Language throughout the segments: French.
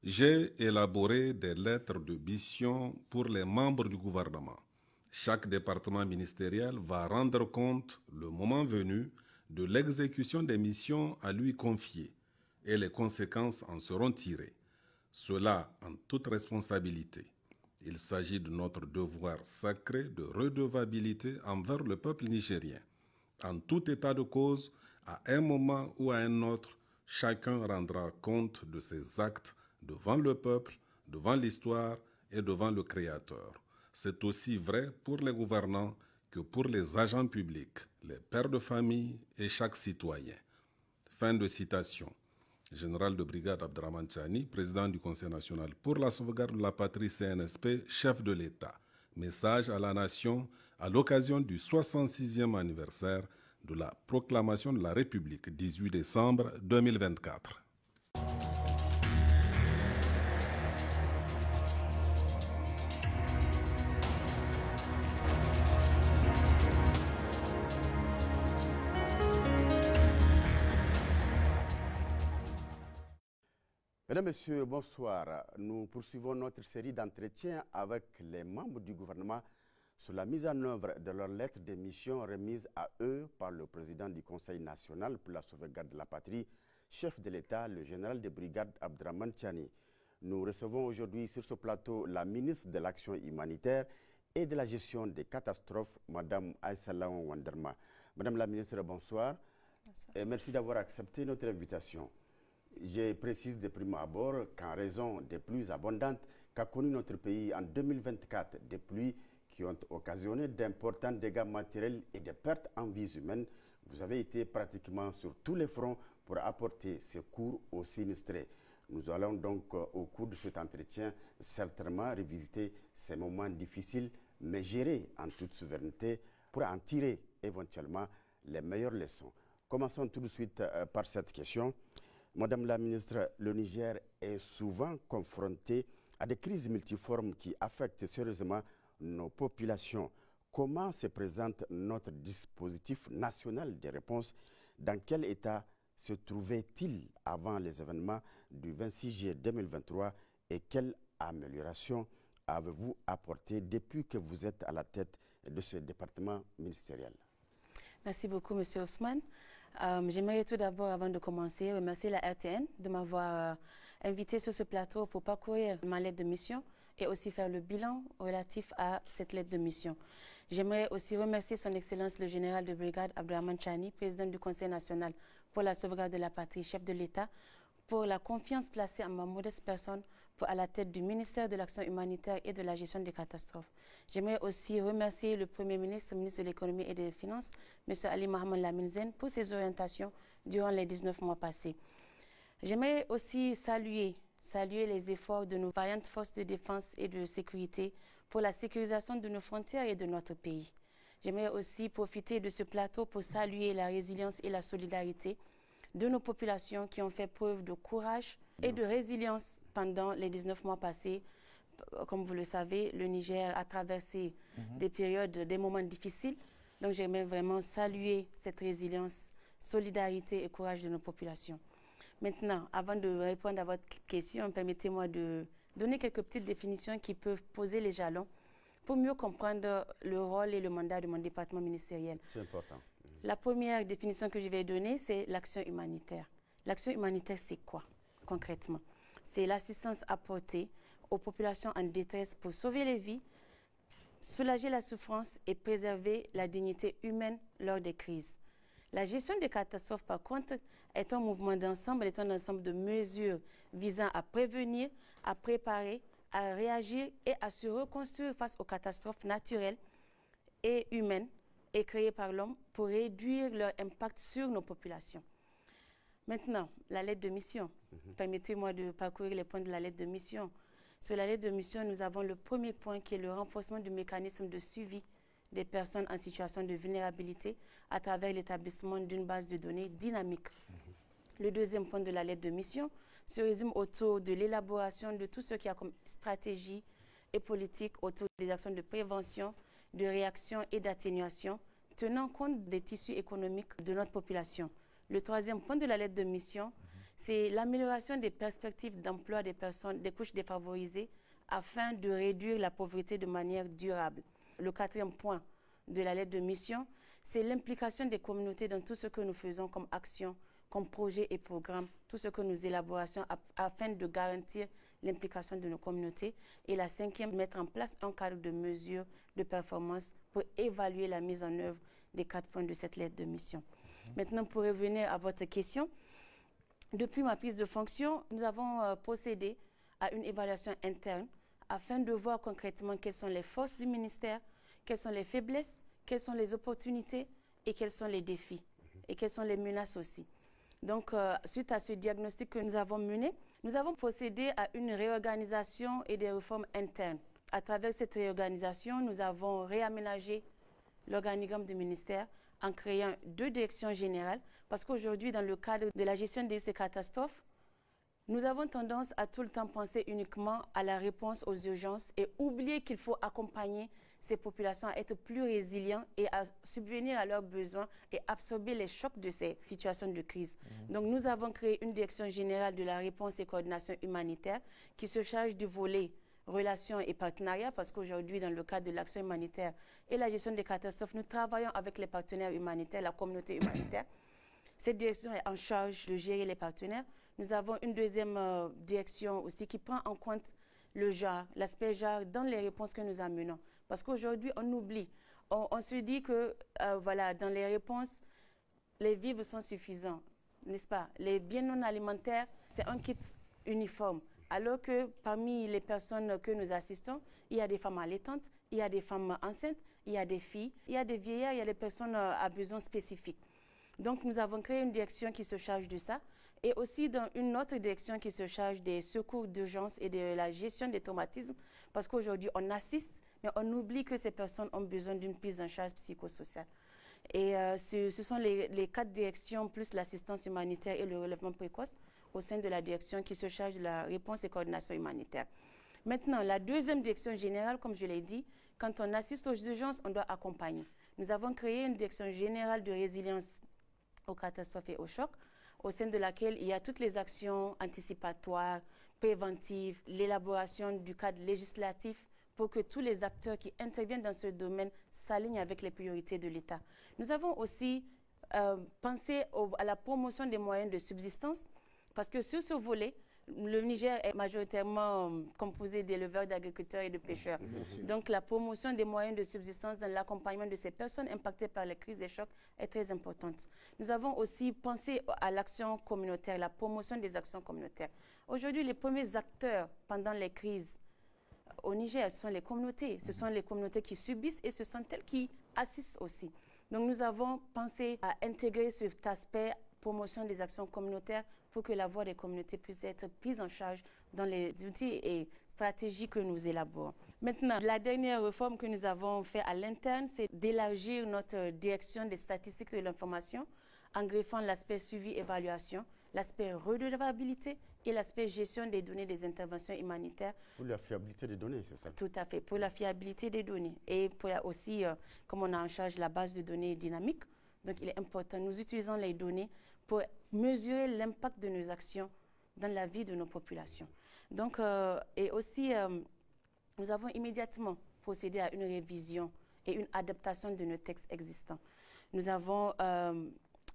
J'ai élaboré des lettres de mission pour les membres du gouvernement. Chaque département ministériel va rendre compte, le moment venu, de l'exécution des missions à lui confiées et les conséquences en seront tirées. Cela en toute responsabilité. Il s'agit de notre devoir sacré de redevabilité envers le peuple nigérien. En tout état de cause, à un moment ou à un autre, chacun rendra compte de ses actes devant le peuple, devant l'histoire et devant le Créateur. C'est aussi vrai pour les gouvernants que pour les agents publics, les pères de famille et chaque citoyen. Fin de citation. Général de brigade Abdraman Chani, président du Conseil national pour la sauvegarde de la patrie CNSP, chef de l'État. Message à la nation à l'occasion du 66e anniversaire de la proclamation de la République, 18 décembre 2024. Mesdames, Messieurs, bonsoir. Nous poursuivons notre série d'entretiens avec les membres du gouvernement sur la mise en œuvre de leurs lettres de mission remises à eux par le président du Conseil national pour la sauvegarde de la patrie, chef de l'État, le général de brigade Abdraman Chani. Nous recevons aujourd'hui sur ce plateau la ministre de l'Action humanitaire et de la gestion des catastrophes, Mme Aïssalaou Wanderma. Madame la ministre, bonsoir. Bonsoir. Et merci d'avoir accepté notre invitation. Je précise de prime abord qu'en raison des pluies abondantes qu'a connu notre pays en 2024, des pluies qui ont occasionné d'importants dégâts matériels et des pertes en vies humaines, vous avez été pratiquement sur tous les fronts pour apporter secours aux sinistrés. Nous allons donc, au cours de cet entretien, certainement revisiter ces moments difficiles, mais gérés en toute souveraineté pour en tirer éventuellement les meilleures leçons. Commençons tout de suite par cette question. Madame la ministre, le Niger est souvent confronté à des crises multiformes qui affectent sérieusement nos populations. Comment se présente notre dispositif national de réponse? Dans quel état se trouvait-il avant les événements du 26 juillet 2023 et quelle amélioration avez-vous apporté depuis que vous êtes à la tête de ce département ministériel? Merci beaucoup, M. Ousmane. J'aimerais tout d'abord, avant de commencer, remercier la RTN de m'avoir invité sur ce plateau pour parcourir ma lettre de mission et aussi faire le bilan relatif à cette lettre de mission. J'aimerais aussi remercier son Excellence le général de brigade Abdraman Chani, président du Conseil national pour la sauvegarde de la patrie, chef de l'État, pour la confiance placée en ma modeste personne à la tête du ministère de l'Action humanitaire et de la gestion des catastrophes. J'aimerais aussi remercier le Premier ministre, ministre de l'Économie et des Finances, M. Ali Mohamed Lamine Zen, pour ses orientations durant les 19 mois passés. J'aimerais aussi saluer les efforts de nos vaillantes forces de défense et de sécurité pour la sécurisation de nos frontières et de notre pays. J'aimerais aussi profiter de ce plateau pour saluer la résilience et la solidarité de nos populations qui ont fait preuve de courage et de résilience pendant les 19 mois passés. Comme vous le savez, le Niger a traversé des périodes, des moments difficiles. Donc j'aimerais vraiment saluer cette résilience, solidarité et courage de nos populations. Maintenant, avant de répondre à votre question, permettez-moi de donner quelques petites définitions qui peuvent poser les jalons pour mieux comprendre le rôle et le mandat de mon département ministériel. C'est important. La première définition que je vais donner, c'est l'action humanitaire. L'action humanitaire, c'est quoi, concrètement? C'est l'assistance apportée aux populations en détresse pour sauver les vies, soulager la souffrance et préserver la dignité humaine lors des crises. La gestion des catastrophes, par contre, est un mouvement d'ensemble, est un ensemble de mesures visant à prévenir, à préparer, à réagir et à se reconstruire face aux catastrophes naturelles et humaines et créées par l'homme pour réduire leur impact sur nos populations. Maintenant, la lettre de mission. Permettez-moi de parcourir les points de la lettre de mission. Sur la lettre de mission, nous avons le premier point qui est le renforcement du mécanisme de suivi des personnes en situation de vulnérabilité à travers l'établissement d'une base de données dynamique. Le deuxième point de la lettre de mission se résume autour de l'élaboration de tout ce qui a comme stratégie et politique autour des actions de prévention, de réaction et d'atténuation, tenant compte des tissus économiques de notre population. Le troisième point de la lettre de mission c'est l'amélioration des perspectives d'emploi des personnes, des couches défavorisées, afin de réduire la pauvreté de manière durable. Le 4e point de la lettre de mission, c'est l'implication des communautés dans tout ce que nous faisons comme action, comme projet et programme, tout ce que nous élaborons afin de garantir l'implication de nos communautés. Et la 5e, mettre en place un cadre de mesures de performance pour évaluer la mise en œuvre des 4 points de cette lettre de mission. Maintenant, pour revenir à votre question, depuis ma prise de fonction, nous avons procédé à une évaluation interne afin de voir concrètement quelles sont les forces du ministère, quelles sont les faiblesses, quelles sont les opportunités et quels sont les défis et quelles sont les menaces aussi. Donc, suite à ce diagnostic que nous avons mené, nous avons procédé à une réorganisation et des réformes internes. À travers cette réorganisation, nous avons réaménagé l'organigramme du ministère en créant 2 directions générales parce qu'aujourd'hui, dans le cadre de la gestion des catastrophes, nous avons tendance à tout le temps penser uniquement à la réponse aux urgences et oublier qu'il faut accompagner ces populations à être plus résilientes et à subvenir à leurs besoins et absorber les chocs de ces situations de crise. Donc nous avons créé une direction générale de la réponse et coordination humanitaire qui se charge du volet relations et partenariats parce qu'aujourd'hui, dans le cadre de l'action humanitaire et la gestion des catastrophes, nous travaillons avec les partenaires humanitaires, la communauté humanitaire. Cette direction est en charge de gérer les partenaires. Nous avons une 2e direction aussi qui prend en compte le genre, l'aspect genre dans les réponses que nous amenons. Parce qu'aujourd'hui, on oublie. On se dit que voilà, dans les réponses, les vivres sont suffisants, n'est-ce pas? Les biens non alimentaires, c'est un kit uniforme. Alors que parmi les personnes que nous assistons, il y a des femmes allaitantes, il y a des femmes enceintes, il y a des filles, il y a des vieillards, il y a des personnes à besoins spécifiques. Donc nous avons créé une direction qui se charge de ça et aussi dans une autre direction qui se charge des secours d'urgence et de la gestion des traumatismes parce qu'aujourd'hui on assiste mais on oublie que ces personnes ont besoin d'une prise en charge psychosociale. Et ce sont les 4 directions plus l'assistance humanitaire et le relèvement précoce au sein de la direction qui se charge de la réponse et coordination humanitaire. Maintenant, la 2e direction générale, comme je l'ai dit, quand on assiste aux urgences, on doit accompagner. Nous avons créé une direction générale de résilience aux catastrophes et aux chocs, au sein de laquelle il y a toutes les actions anticipatoires, préventives, l'élaboration du cadre législatif pour que tous les acteurs qui interviennent dans ce domaine s'alignent avec les priorités de l'État. Nous avons aussi pensé à la promotion des moyens de subsistance, parce que sur ce volet, le Niger est majoritairement composé d'éleveurs, d'agriculteurs et de pêcheurs. Donc la promotion des moyens de subsistance dans l'accompagnement de ces personnes impactées par les crises et chocs est très importante. Nous avons aussi pensé à l'action communautaire, la promotion des actions communautaires. Aujourd'hui, les premiers acteurs pendant les crises au Niger, ce sont les communautés. Ce sont les communautés qui subissent et ce sont elles qui assistent aussi. Donc nous avons pensé à intégrer cet aspect promotion des actions communautaires pour que la voix des communautés puisse être prise en charge dans les outils et stratégies que nous élaborons. Maintenant, la dernière réforme que nous avons faite à l'interne, c'est d'élargir notre direction des statistiques de l'information en greffant l'aspect suivi-évaluation, l'aspect redevabilité et l'aspect gestion des données des interventions humanitaires. Pour la fiabilité des données, c'est ça? Tout à fait, pour la fiabilité des données. Et pour aussi, comme on a en charge la base de données dynamique, donc il est important, nous utilisons les données pour mesurer l'impact de nos actions dans la vie de nos populations. Donc, et aussi, nous avons immédiatement procédé à une révision et une adaptation de nos textes existants. Nous avons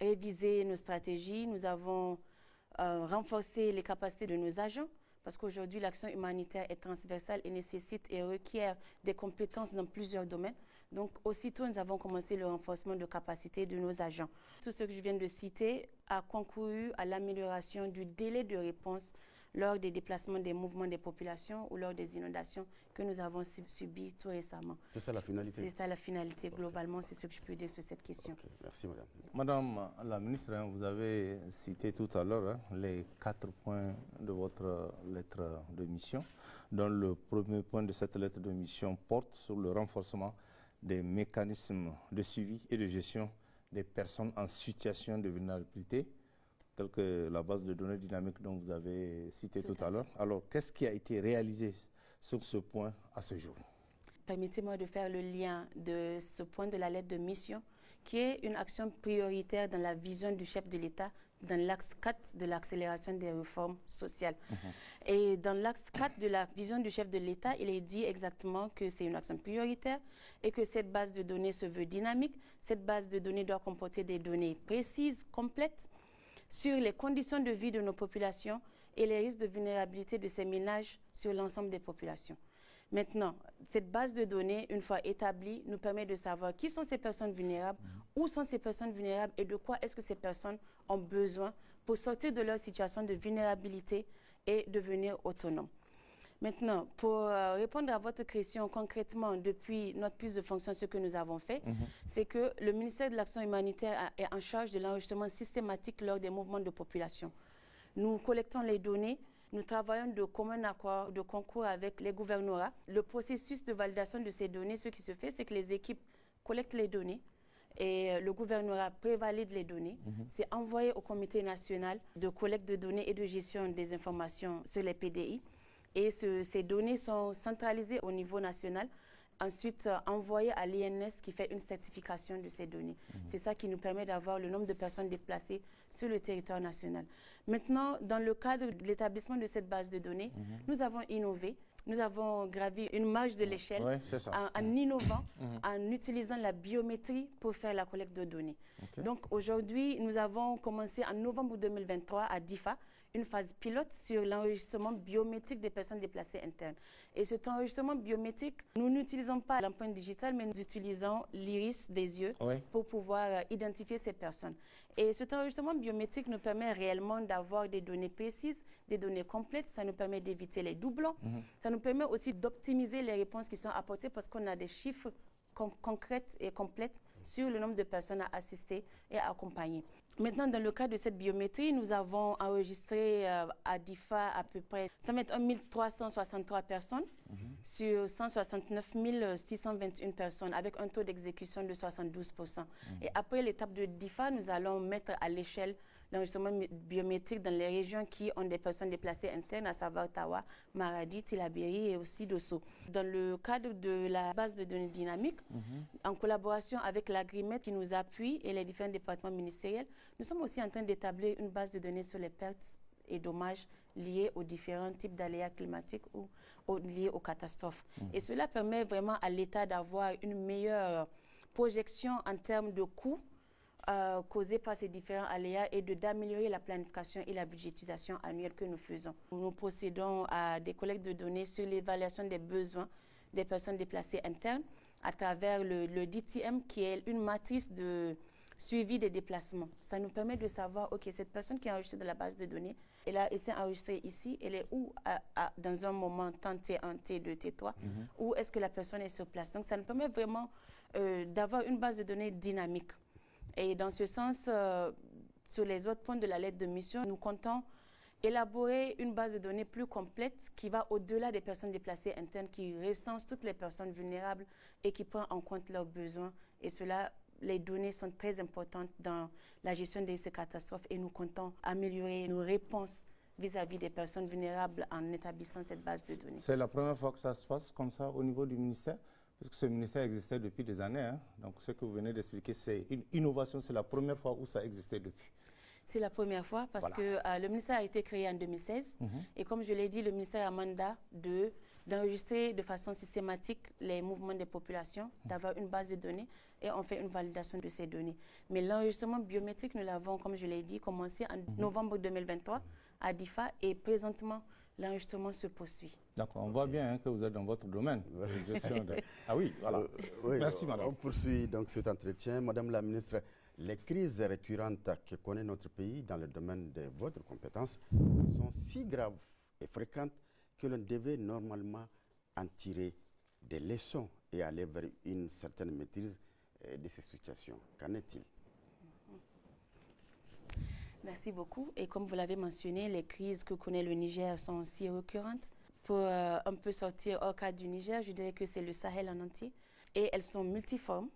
révisé nos stratégies, nous avons renforcé les capacités de nos agents, parce qu'aujourd'hui, l'action humanitaire est transversale et nécessite et requiert des compétences dans plusieurs domaines. Donc, aussitôt, nous avons commencé le renforcement de capacités de nos agents. Tout ce que je viens de citer a concouru à l'amélioration du délai de réponse lors des déplacements des mouvements des populations ou lors des inondations que nous avons subies tout récemment. C'est ça la finalité? C'est ça la finalité, globalement, c'est ce que je peux dire sur cette question. Okay. Merci, madame. Madame la ministre, vous avez cité tout à l'heure les 4 points de votre lettre de mission, dont le premier point de cette lettre de mission porte sur le renforcement des mécanismes de suivi et de gestion des personnes en situation de vulnérabilité, telle que la base de données dynamique dont vous avez cité tout à l'heure. Alors, qu'est-ce qui a été réalisé sur ce point à ce jour? Permettez-moi de faire le lien de ce point de la lettre de mission, qui est une action prioritaire dans la vision du chef de l'État dans l'axe 4 de l'accélération des réformes sociales. Et dans l'axe 4 de la vision du chef de l'État, il est dit exactement que c'est une action prioritaire et que cette base de données se veut dynamique. Cette base de données doit comporter des données précises, complètes, sur les conditions de vie de nos populations et les risques de vulnérabilité de ces ménages sur l'ensemble des populations. Maintenant, cette base de données, une fois établie, nous permet de savoir qui sont ces personnes vulnérables, où sont ces personnes vulnérables et de quoi est-ce que ces personnes ont besoin pour sortir de leur situation de vulnérabilité et devenir autonomes. Maintenant, pour répondre à votre question concrètement, depuis notre prise de fonction, ce que nous avons fait, c'est que le ministère de l'Action humanitaire est en charge de l'enregistrement systématique lors des mouvements de population. Nous collectons les données. Nous travaillons de commun accord, de concours avec les gouvernorats. Le processus de validation de ces données, ce qui se fait, c'est que les équipes collectent les données et le gouvernorat prévalide les données. C'est envoyé au comité national de collecte de données et de gestion des informations sur les PDI. Et ces données sont centralisées au niveau national, ensuite envoyées à l'INS qui fait une certification de ces données. C'est ça qui nous permet d'avoir le nombre de personnes déplacées sur le territoire national. Maintenant, dans le cadre de l'établissement de cette base de données, nous avons innové. Nous avons gravi une marge de l'échelle en innovant, en utilisant la biométrie pour faire la collecte de données. Donc aujourd'hui, nous avons commencé en novembre 2023 à DIFA, une phase pilote sur l'enregistrement biométrique des personnes déplacées internes. Et cet enregistrement biométrique, nous n'utilisons pas l'empreinte digitale, mais nous utilisons l'iris des yeux pour pouvoir identifier ces personnes. Et cet enregistrement biométrique nous permet réellement d'avoir des données précises, des données complètes. Ça nous permet d'éviter les doublons. Ça nous permet aussi d'optimiser les réponses qui sont apportées parce qu'on a des chiffres concrets et complètes sur le nombre de personnes à assister et à accompagner. Maintenant, dans le cas de cette biométrie, nous avons enregistré à DIFA à peu près 121 363 personnes sur 169 621 personnes avec un taux d'exécution de 72%. Et après l'étape de DIFA, nous allons mettre à l'échelle l'enregistrement biométrique dans les régions qui ont des personnes déplacées internes, à savoir Tawa, Maradi, Tillabéri et aussi Dosso. Dans le cadre de la base de données dynamique, en collaboration avec l'Agrimet qui nous appuie et les différents départements ministériels, nous sommes aussi en train d'établir une base de données sur les pertes et dommages liés aux différents types d'aléas climatiques ou liés aux catastrophes. Et cela permet vraiment à l'État d'avoir une meilleure projection en termes de coûts causés par ces différents aléas et d'améliorer la planification et la budgétisation annuelle que nous faisons. Nous procédons à des collectes de données sur l'évaluation des besoins des personnes déplacées internes à travers le DTM qui est une matrice de suivi des déplacements. Ça nous permet de savoir, OK, cette personne qui est enregistrée dans la base de données, elle s'est enregistrée ici, elle est où dans un moment temps T1, T2, T3, où est-ce que la personne est sur place. Donc ça nous permet vraiment d'avoir une base de données dynamique. Et dans ce sens, sur les autres points de la lettre de mission, nous comptons élaborer une base de données plus complète qui va au-delà des personnes déplacées internes, qui recense toutes les personnes vulnérables et qui prend en compte leurs besoins. Et cela, les données sont très importantes dans la gestion de ces catastrophes et nous comptons améliorer nos réponses vis-à-vis des personnes vulnérables en établissant cette base de données. C'est la première fois que ça se passe comme ça au niveau du ministère? Parce que ce ministère existait depuis des années. Hein. Donc ce que vous venez d'expliquer, c'est une innovation. C'est la première fois où ça existait depuis. C'est la première fois parce que le ministère a été créé en 2016. Et comme je l'ai dit, le ministère a mandat d'enregistrer de façon systématique les mouvements des populations, d'avoir une base de données et on fait une validation de ces données. Mais l'enregistrement biométrique, nous l'avons, comme je l'ai dit, commencé en novembre 2023 à DIFA et présentement, l'enregistrement se poursuit. D'accord, on voit bien que vous êtes dans votre domaine. Ah oui, voilà. Merci, madame. On poursuit donc cet entretien. Madame la ministre, les crises récurrentes que connaît notre pays dans le domaine de votre compétence sont si graves et fréquentes que l'on devait normalement en tirer des leçons et aller vers une certaine maîtrise de ces situations. Qu'en est-il? Merci beaucoup. Et comme vous l'avez mentionné, les crises que connaît le Niger sont aussi récurrentes. Pour un peu sortir hors cadre du Niger, je dirais que c'est le Sahel en entier. Et elles sont multiformes.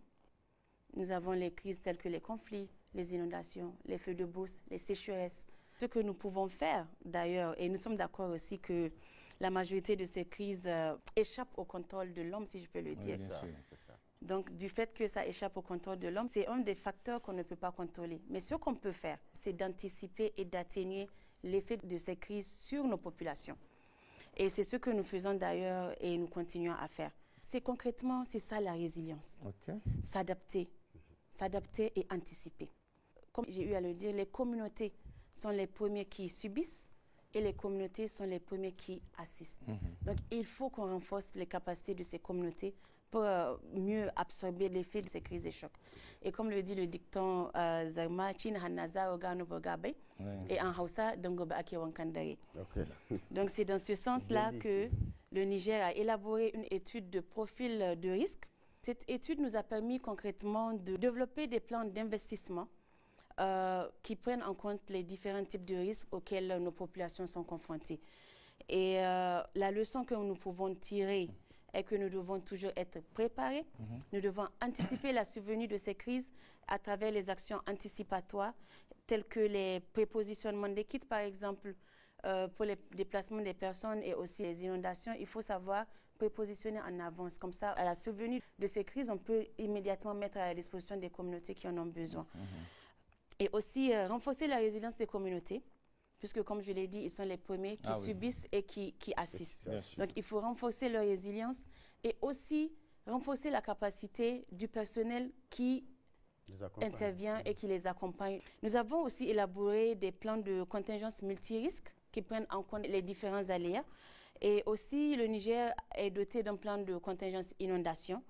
Nous avons les crises telles que les conflits, les inondations, les feux de brousse, les sécheresses. Ce que nous pouvons faire d'ailleurs, et nous sommes d'accord aussi que la majorité de ces crises échappent au contrôle de l'homme, si je peux le dire. C'est ça. Donc, du fait que ça échappe au contrôle de l'homme, c'est un des facteurs qu'on ne peut pas contrôler. Mais ce qu'on peut faire, c'est d'anticiper et d'atténuer l'effet de ces crises sur nos populations. Et c'est ce que nous faisons d'ailleurs et nous continuons à faire. C'est concrètement, c'est ça la résilience. Okay. S'adapter et anticiper. Comme j'ai eu à le dire, les communautés sont les premiers qui subissent et les communautés sont les premiers qui assistent. Donc, il faut qu'on renforce les capacités de ces communautés pour mieux absorber l'effet de ces crises et chocs. Et comme le dit le dicton Zarma, Chin Hanaza Ogano Bogabe, et en Hausa, Dongoba Ake Wankandare. Donc c'est dans ce sens-là que le Niger a élaboré une étude de profil de risque. Cette étude nous a permis concrètement de développer des plans d'investissement qui prennent en compte les différents types de risques auxquels nos populations sont confrontées. Et la leçon que nous pouvons tirer est que nous devons toujours être préparés. Nous devons anticiper la survenue de ces crises à travers les actions anticipatoires, telles que les prépositionnements des kits, par exemple, pour les déplacements des personnes et aussi les inondations. Il faut savoir prépositionner en avance. Comme ça, à la survenue de ces crises, on peut immédiatement mettre à la disposition des communautés qui en ont besoin. Et aussi renforcer la résilience des communautés, puisque comme je l'ai dit, ils sont les premiers qui subissent et qui assistent. Donc il faut renforcer leur résilience et aussi renforcer la capacité du personnel qui intervient et qui les accompagne. Nous avons aussi élaboré des plans de contingence multirisques qui prennent en compte les différents aléas. Et aussi, le Niger est doté d'un plan de contingence inondation.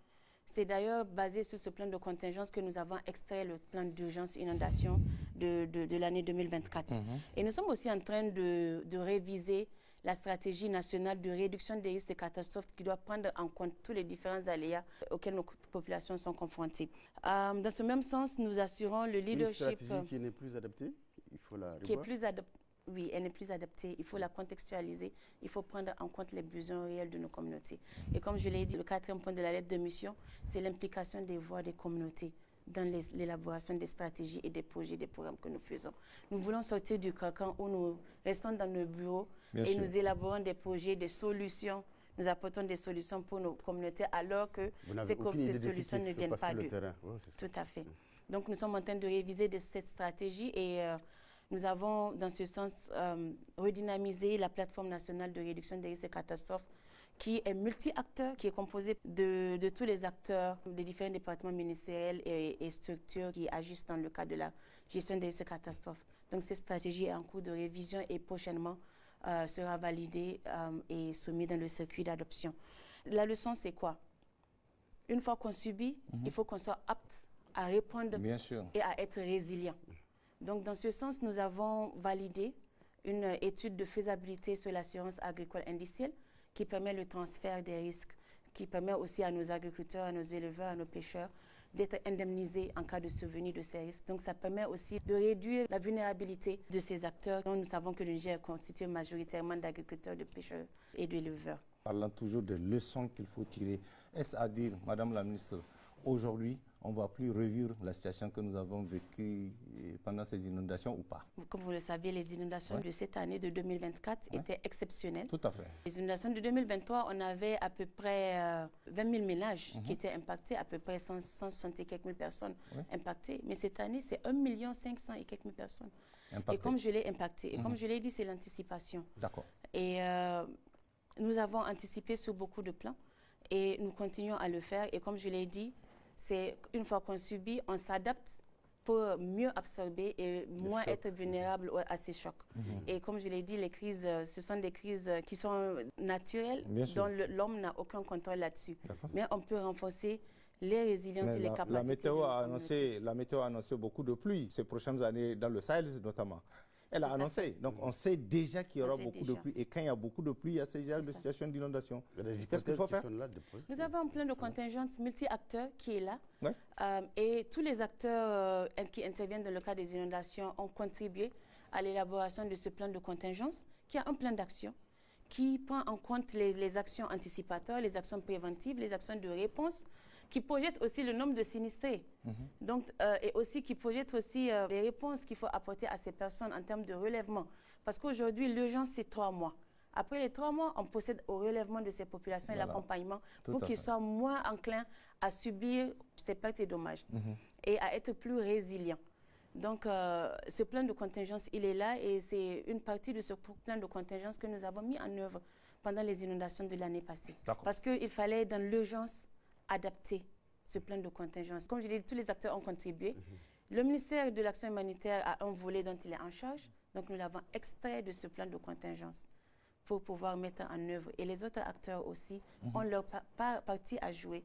C'est d'ailleurs basé sur ce plan de contingence que nous avons extrait le plan d'urgence inondation de l'année 2024. Et nous sommes aussi en train de réviser la stratégie nationale de réduction des risques de catastrophes qui doit prendre en compte tous les différents aléas auxquels nos populations sont confrontées. Dans ce même sens, nous assurons le leadership... Une stratégie qui n'est plus adaptée, il faut la revoir. Oui, elle n'est plus adaptée. Il faut la contextualiser. Il faut prendre en compte les besoins réels de nos communautés. Et comme je l'ai dit, le 4e point de la lettre de mission, c'est l'implication des voix des communautés dans l'élaboration des stratégies et des projets, des programmes que nous faisons. Nous voulons sortir du carcan où nous restons dans nos bureaux et nous élaborons des projets, des solutions. Nous apportons des solutions pour nos communautés alors que ces solutions ne viennent pas d'eux. Tout à fait. Donc nous sommes en train de réviser cette stratégie et nous avons, dans ce sens, redynamisé la plateforme nationale de réduction des risques et catastrophes qui est multi-acteur, qui est composée de tous les acteurs des différents départements ministériels et structures qui agissent dans le cadre de la gestion des risques et catastrophes. Donc cette stratégie est en cours de révision et prochainement sera validée et soumise dans le circuit d'adoption. La leçon, c'est quoi? Une fois qu'on subit, il faut qu'on soit apte à répondre et à être résilient. Donc, dans ce sens, nous avons validé une étude de faisabilité sur l'assurance agricole indicielle qui permet le transfert des risques, qui permet aussi à nos agriculteurs, à nos éleveurs, à nos pêcheurs d'être indemnisés en cas de survenue de ces risques. Donc, ça permet aussi de réduire la vulnérabilité de ces acteurs dont nous savons que le Niger est constitué majoritairement d'agriculteurs, de pêcheurs et d'éleveurs. Parlant toujours des leçons qu'il faut tirer, est-ce à dire, Madame la Ministre, aujourd'hui, on ne va plus revivre la situation que nous avons vécue pendant ces inondations ou pas? Comme vous le savez, les inondations de cette année, de 2024, étaient exceptionnelles. Tout à fait. Les inondations de 2023, on avait à peu près 20 000 ménages qui étaient impactés, à peu près 160 et quelques mille personnes impactées. Mais cette année, c'est 1 500 000 et quelques mille personnes. Et comme je l'ai impacté, et comme je l'ai dit, c'est l'anticipation. D'accord. Et nous avons anticipé sur beaucoup de plans et nous continuons à le faire. Et comme je l'ai dit, c'est une fois qu'on subit, on s'adapte pour mieux absorber et moins être vulnérable à ces chocs. Et comme je l'ai dit, les crises, ce sont des crises qui sont naturelles, dont l'homme n'a aucun contrôle là-dessus. Mais on peut renforcer les résiliences et les capacités. La météo a annoncé beaucoup de pluie ces prochaines années dans le Sahel notamment. Elle a annoncé. Donc on sait déjà qu'il y aura beaucoup de pluie. Et quand il y a beaucoup de pluie, il y a ces genres de situations d'inondation. Qu'est-ce qu'il faut faire? Nous avons un plan de contingence multi-acteurs qui est là. Et tous les acteurs qui interviennent dans le cas des inondations ont contribué à l'élaboration de ce plan de contingence, qui est un plan d'action qui prend en compte les actions anticipatoires, les actions préventives, les actions de réponse, qui projette aussi le nombre de sinistrés. Donc, et aussi qui projette aussi les réponses qu'il faut apporter à ces personnes en termes de relèvement. Parce qu'aujourd'hui, l'urgence, c'est 3 mois. Après les 3 mois, on procède au relèvement de ces populations et l'accompagnement pour qu'ils soient moins enclins à subir ces pertes et dommages et à être plus résilients. Donc, ce plan de contingence, il est là et c'est une partie de ce plan de contingence que nous avons mis en œuvre pendant les inondations de l'année passée. Parce qu'il fallait, dans l'urgence, adapter ce plan de contingence. Comme je l'ai dit, tous les acteurs ont contribué. Le ministère de l'Action humanitaire a un volet dont il est en charge. Donc, nous l'avons extrait de ce plan de contingence pour pouvoir mettre en œuvre. Et les autres acteurs aussi ont leur partie à jouer.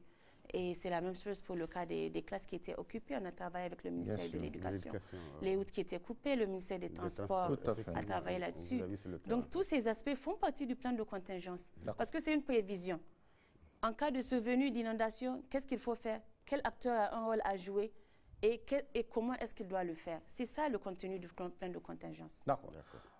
Et c'est la même chose pour le cas des classes qui étaient occupées. On a travaillé avec le ministère de l'Éducation. Les routes qui étaient coupées, le ministère des Transports a travaillé là-dessus. Donc, tous ces aspects font partie du plan de contingence. Parce que c'est une prévision. En cas de survenue d'inondation, qu'est-ce qu'il faut faire? Quel acteur a un rôle à jouer? Et comment est-ce qu'il doit le faire? C'est ça le contenu du plan de contingence. D'accord.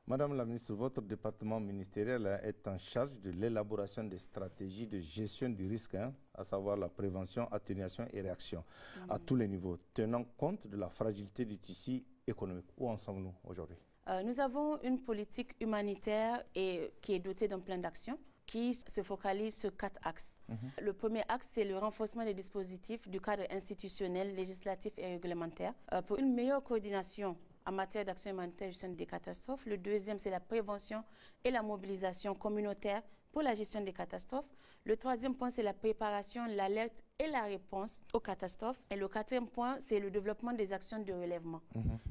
Madame la ministre, votre département ministériel est en charge de l'élaboration des stratégies de gestion du risque, à savoir la prévention, atténuation et réaction à tous les niveaux, tenant compte de la fragilité du tissu économique. Où en sommes-nous aujourd'hui? Nous avons une politique humanitaire qui est dotée d'un plan d'action qui se focalise sur 4 axes. Le premier axe, c'est le renforcement des dispositifs du cadre institutionnel, législatif et réglementaire pour une meilleure coordination en matière d'action humanitaire et gestion des catastrophes. Le deuxième, c'est la prévention et la mobilisation communautaire pour la gestion des catastrophes. Le troisième point, c'est la préparation, l'alerte et la réponse aux catastrophes. Et le quatrième point, c'est le développement des actions de relèvement.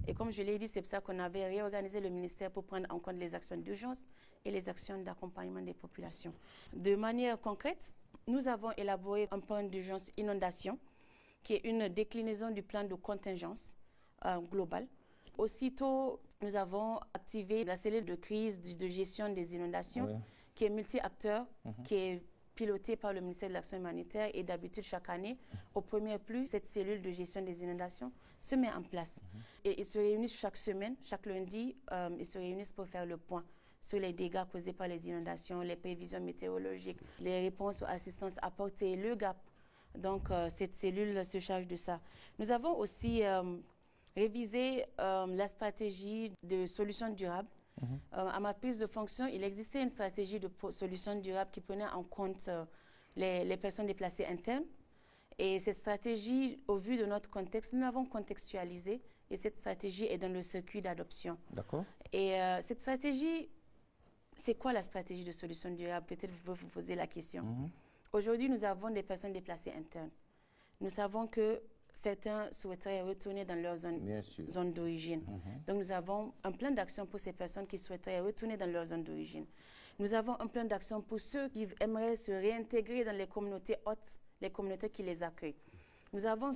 Et comme je l'ai dit, c'est pour ça qu'on avait réorganisé le ministère pour prendre en compte les actions d'urgence et les actions d'accompagnement des populations. De manière concrète, nous avons élaboré un plan d'urgence inondation qui est une déclinaison du plan de contingence global. Aussitôt, nous avons activé la cellule de crise de gestion des inondations qui est multi-acteur, qui est pilotée par le ministère de l'Action humanitaire et d'habitude chaque année, au premier plus, cette cellule de gestion des inondations se met en place. Et ils se réunissent chaque semaine, chaque lundi, ils se réunissent pour faire le point sur les dégâts causés par les inondations, les prévisions météorologiques, les réponses aux assistances apportées, le GAP. Donc, cette cellule se charge de ça. Nous avons aussi révisé la stratégie de solutions durables. À ma prise de fonction, il existait une stratégie de solutions durables qui prenait en compte les personnes déplacées internes. Et cette stratégie, au vu de notre contexte, nous l'avons contextualisée et cette stratégie est dans le circuit d'adoption. D'accord. Et cette stratégie, c'est quoi la stratégie de solutions durables? Peut-être vous pouvez vous poser la question. Aujourd'hui, nous avons des personnes déplacées internes. Nous savons que certains souhaiteraient retourner dans leur zone d'origine. Donc, nous avons un plan d'action pour ces personnes qui souhaiteraient retourner dans leur zone d'origine. Nous avons un plan d'action pour ceux qui aimeraient se réintégrer dans les communautés hôtes, les communautés qui les accueillent. Nous avons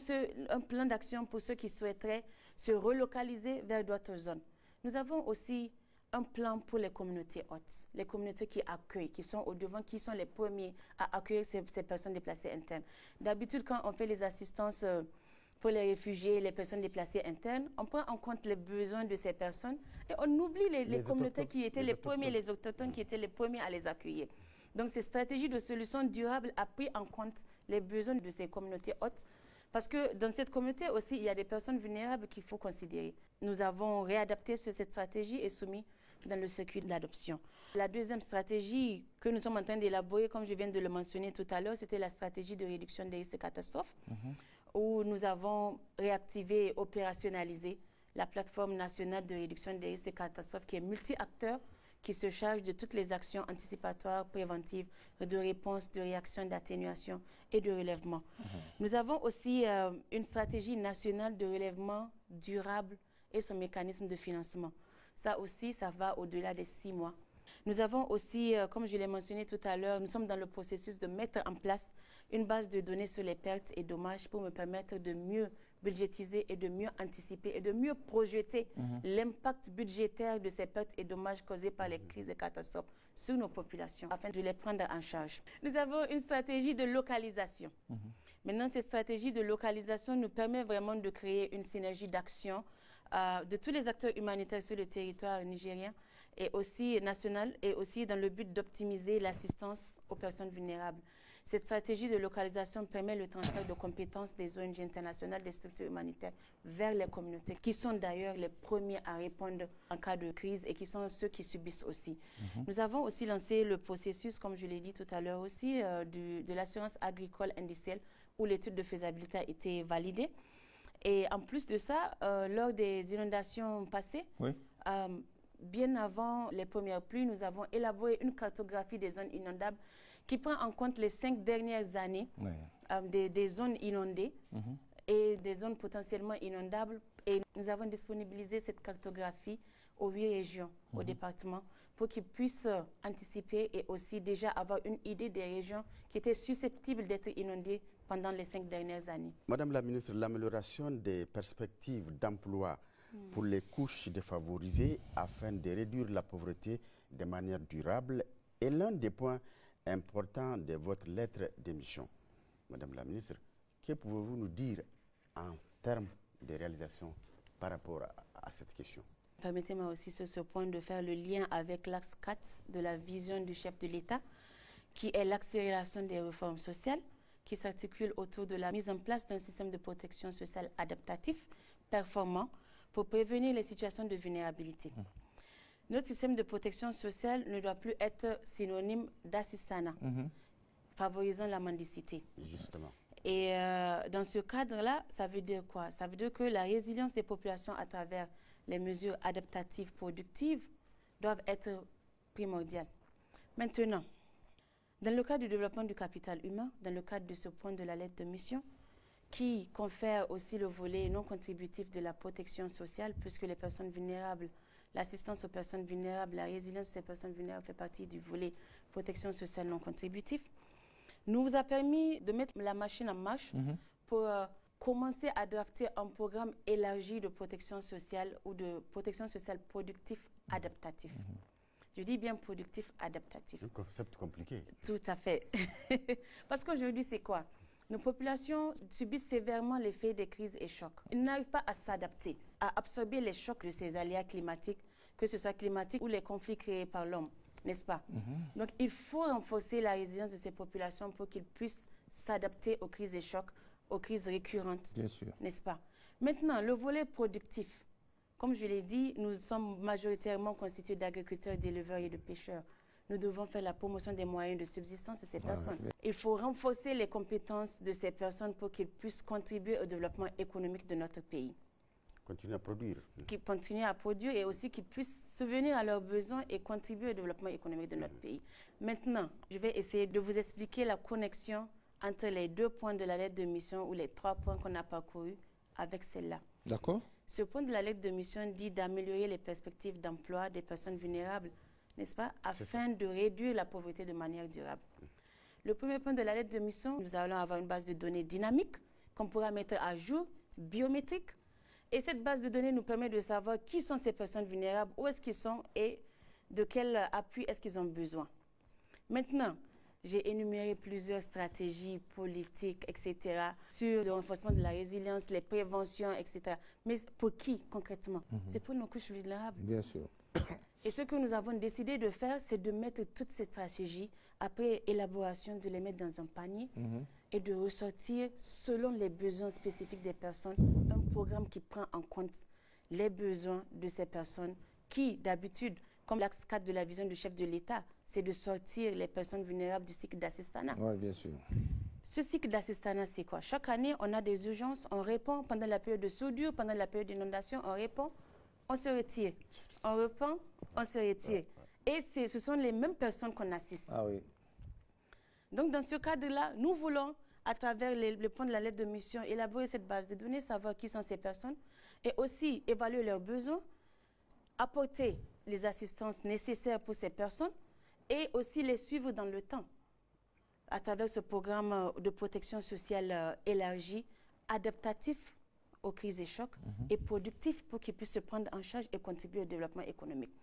un plan d'action pour ceux qui souhaiteraient se relocaliser vers d'autres zones. Nous avons aussi un plan pour les communautés hôtes, les communautés qui accueillent, qui sont au devant, qui sont les premiers à accueillir ces personnes déplacées internes. D'habitude, quand on fait les assistances pour les réfugiés, les personnes déplacées internes, on prend en compte les besoins de ces personnes et on oublie les communautés qui étaient les premiers, les autochtones qui étaient les premiers à les accueillir. Donc, cette stratégie de solutions durables a pris en compte les besoins de ces communautés hôtes. Parce que dans cette communauté aussi, il y a des personnes vulnérables qu'il faut considérer. Nous avons réadapté cette stratégie et soumis dans le circuit d'adoption. La deuxième stratégie que nous sommes en train d'élaborer, comme je viens de le mentionner tout à l'heure, c'était la stratégie de réduction des risques de catastrophes, où nous avons réactivé et opérationnalisé la plateforme nationale de réduction des risques de catastrophes qui est multi-acteur, qui se charge de toutes les actions anticipatoires, préventives, de réponse, de réaction, d'atténuation et de relèvement. Nous avons aussi une stratégie nationale de relèvement durable et son mécanisme de financement. Ça aussi, ça va au-delà des 6 mois. Nous avons aussi, comme je l'ai mentionné tout à l'heure, nous sommes dans le processus de mettre en place une base de données sur les pertes et dommages pour me permettre de mieux budgétiser et de mieux anticiper et de mieux projeter l'impact budgétaire de ces pertes et dommages causés par les crises et catastrophes sur nos populations afin de les prendre en charge. Nous avons une stratégie de localisation. Maintenant, cette stratégie de localisation nous permet vraiment de créer une synergie d'action de tous les acteurs humanitaires sur le territoire nigérien et aussi national et aussi dans le but d'optimiser l'assistance aux personnes vulnérables. Cette stratégie de localisation permet le transfert de compétences des ONG internationales, des structures humanitaires vers les communautés, qui sont d'ailleurs les premiers à répondre en cas de crise et qui sont ceux qui subissent aussi. Nous avons aussi lancé le processus, comme je l'ai dit tout à l'heure aussi, de l'assurance agricole industrielle, où l'étude de faisabilité a été validée. Et en plus de ça, lors des inondations passées, bien avant les premières pluies, nous avons élaboré une cartographie des zones inondables qui prend en compte les 5 dernières années des zones inondées et des zones potentiellement inondables. Et nous avons disponibilisé cette cartographie aux 8 régions, au département, pour qu'ils puissent anticiper et aussi déjà avoir une idée des régions qui étaient susceptibles d'être inondées pendant les 5 dernières années. Madame la ministre, l'amélioration des perspectives d'emploi pour les couches défavorisées afin de réduire la pauvreté de manière durable est l'un des points importants de votre lettre d'émission. Madame la ministre, que pouvez-vous nous dire en termes de réalisation par rapport à cette question? Permettez-moi aussi sur ce point de faire le lien avec l'axe 4 de la vision du chef de l'État, qui est l'accélération des réformes sociales, qui s'articule autour de la mise en place d'un système de protection sociale adaptatif, performant, pour prévenir les situations de vulnérabilité. Notre système de protection sociale ne doit plus être synonyme d'assistanat, favorisant la mendicité. Justement. Et dans ce cadre-là, ça veut dire quoi? Ça veut dire que la résilience des populations à travers les mesures adaptatives productives doivent être primordiales. Maintenant, dans le cadre du développement du capital humain, dans le cadre de ce point de la lettre de mission, qui confère aussi le volet non contributif de la protection sociale, puisque les personnes vulnérables, l'assistance aux personnes vulnérables, la résilience de ces personnes vulnérables fait partie du volet protection sociale non contributif, nous a permis de mettre la machine en marche pour commencer à drafter un programme élargi de protection sociale ou de protection sociale productif adaptatif. Je dis bien productif adaptatif. Un concept compliqué. Tout à fait. Parce qu'aujourd'hui, c'est quoi? Nos populations subissent sévèrement l'effet des crises et chocs. Ils n'arrivent pas à s'adapter, à absorber les chocs de ces aléas climatiques, que ce soit climatique ou les conflits créés par l'homme, n'est-ce pas? Donc, il faut renforcer la résilience de ces populations pour qu'ils puissent s'adapter aux crises et chocs, aux crises récurrentes, n'est-ce pas? Maintenant, le volet productif. Comme je l'ai dit, nous sommes majoritairement constitués d'agriculteurs, d'éleveurs et de pêcheurs. Nous devons faire la promotion des moyens de subsistance de ces personnes. Il faut renforcer les compétences de ces personnes pour qu'ils puissent contribuer au développement économique de notre pays. Continuer à produire. Qu'ils continuent à produire et aussi qu'ils puissent subvenir à leurs besoins et contribuer au développement économique de notre pays. Maintenant, je vais essayer de vous expliquer la connexion entre les 2 points de la lettre de mission ou les 3 points qu'on a parcourus avec celle-là. D'accord. Ce point de la lettre de mission dit d'améliorer les perspectives d'emploi des personnes vulnérables, n'est-ce pas, afin de réduire la pauvreté de manière durable. Le premier point de la lettre de mission, nous allons avoir une base de données dynamique qu'on pourra mettre à jour, biométrique. Et cette base de données nous permet de savoir qui sont ces personnes vulnérables, où est-ce qu'ils sont et de quel appui est-ce qu'ils ont besoin. Maintenant, j'ai énuméré plusieurs stratégies politiques, etc., sur le renforcement de la résilience, les préventions, etc. Mais pour qui, concrètement? C'est pour nos couches vulnérables. Bien sûr. Et ce que nous avons décidé de faire, c'est de mettre toutes ces stratégies, après élaboration, de les mettre dans un panier et de ressortir, selon les besoins spécifiques des personnes, un programme qui prend en compte les besoins de ces personnes qui, d'habitude, comme l'axe 4 de la vision du chef de l'État, c'est de sortir les personnes vulnérables du cycle d'assistanat. Oui, bien sûr. Ce cycle d'assistanat, c'est quoi? Chaque année, on a des urgences, on répond pendant la période de soudure, pendant la période d'inondation, on répond, on se retire. On reprend, on se retire. Et ce sont les mêmes personnes qu'on assiste. Ah oui. Donc, dans ce cadre-là, nous voulons, à travers le point de la lettre de mission, élaborer cette base de données, savoir qui sont ces personnes, et aussi évaluer leurs besoins, apporter les assistances nécessaires pour ces personnes, et aussi les suivre dans le temps, à travers ce programme de protection sociale élargi, adaptatif aux crises et chocs, et productif pour qu'ils puissent se prendre en charge et contribuer au développement économique.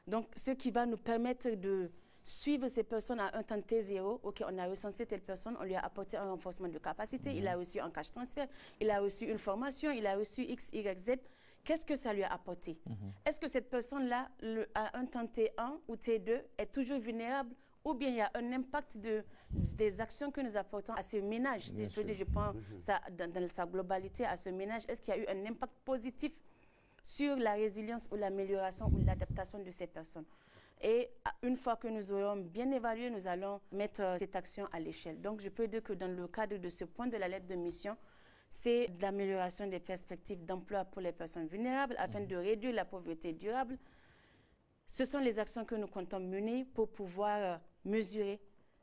Donc, ce qui va nous permettre de suivre ces personnes à un temps T0. OK, on a recensé telle personne, on lui a apporté un renforcement de capacité, il a reçu un cash transfert, il a reçu une formation, il a reçu X, Y, Z. Qu'est-ce que ça lui a apporté? Est-ce que cette personne-là, à un temps T1 ou T2, est toujours vulnérable ou bien il y a un impact des actions que nous apportons à ce ménage. Si je prends ça dans sa globalité à ce ménage, est-ce qu'il y a eu un impact positif sur la résilience ou l'amélioration ou l'adaptation de ces personnes? Et une fois que nous aurons bien évalué, nous allons mettre cette action à l'échelle. Donc, je peux dire que dans le cadre de ce point de la lettre de mission, c'est l'amélioration des perspectives d'emploi pour les personnes vulnérables afin de réduire la pauvreté durable. Ce sont les actions que nous comptons mener pour pouvoir mesurer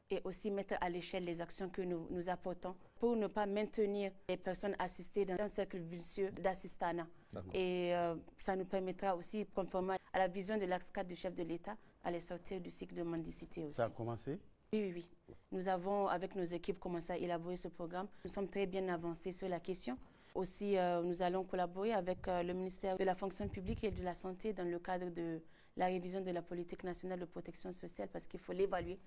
et aussi mettre à l'échelle les actions que nous apportons pour ne pas maintenir les personnes assistées dans un cercle vicieux d'assistanat. Et ça nous permettra aussi, conformément à la vision de l'axe 4 du chef de l'État, à les sortir du cycle de mendicité aussi. Ça a commencé? Oui. Nous avons, avec nos équipes, commencé à élaborer ce programme. Nous sommes très bien avancés sur la question. Aussi, nous allons collaborer avec le ministère de la fonction publique et de la santé dans le cadre de la révision de la politique nationale de protection sociale parce qu'il faut l'évaluer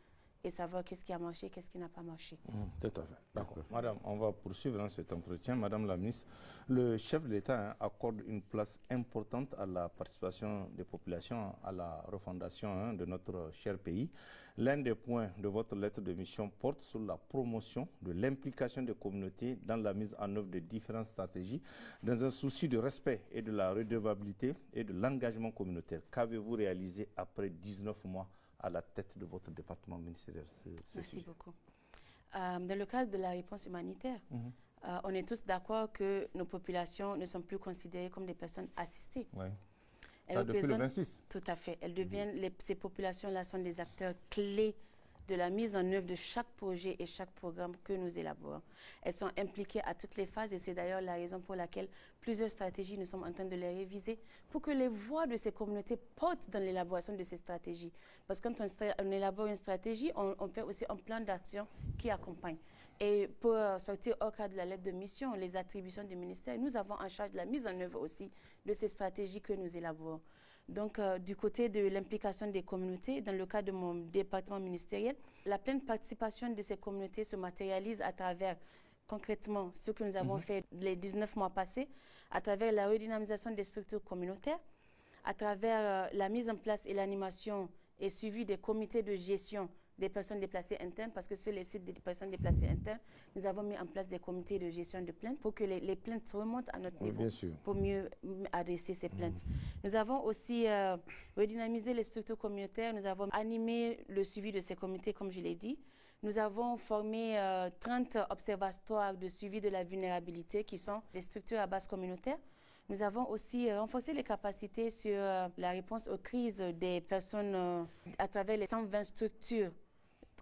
et savoir qu'est-ce qui a marché, qu'est-ce qui n'a pas marché. Tout à fait. D'accord. Madame, on va poursuivre cet entretien. Madame la ministre, le chef de l'État accorde une place importante à la participation des populations à la refondation de notre cher pays. L'un des points de votre lettre de mission porte sur la promotion de l'implication des communautés dans la mise en œuvre de différentes stratégies dans un souci de respect et de la redevabilité et de l'engagement communautaire. Qu'avez-vous réalisé après 19 mois à la tête de votre département ministériel? Merci beaucoup. Dans le cadre de la réponse humanitaire, on est tous d'accord que nos populations ne sont plus considérées comme des personnes assistées. Oui. Ça, depuis le 26. Tout à fait. Elles deviennent, ces populations-là sont des acteurs clés de la mise en œuvre de chaque projet et chaque programme que nous élaborons. Elles sont impliquées à toutes les phases et c'est d'ailleurs la raison pour laquelle plusieurs stratégies, nous sommes en train de les réviser pour que les voix de ces communautés portent dans l'élaboration de ces stratégies. Parce que quand on élabore une stratégie, on fait aussi un plan d'action qui accompagne. Et pour sortir hors cadre de la lettre de mission, les attributions du ministère, nous avons en charge de la mise en œuvre aussi de ces stratégies que nous élaborons. Donc, du côté de l'implication des communautés, dans le cas de mon département ministériel, la pleine participation de ces communautés se matérialise à travers, concrètement, ce que nous avons fait les 19 mois passés, à travers la redynamisation des structures communautaires, à travers la mise en place et l'animation et suivi des comités de gestion des personnes déplacées internes, parce que sur les sites des personnes déplacées internes, nous avons mis en place des comités de gestion de plaintes pour que les plaintes remontent à notre niveau, pour mieux adresser ces plaintes. Nous avons aussi redynamisé les structures communautaires, nous avons animé le suivi de ces comités, comme je l'ai dit. Nous avons formé 30 observatoires de suivi de la vulnérabilité, qui sont des structures à base communautaire. Nous avons aussi renforcé les capacités sur la réponse aux crises des personnes à travers les 120 structures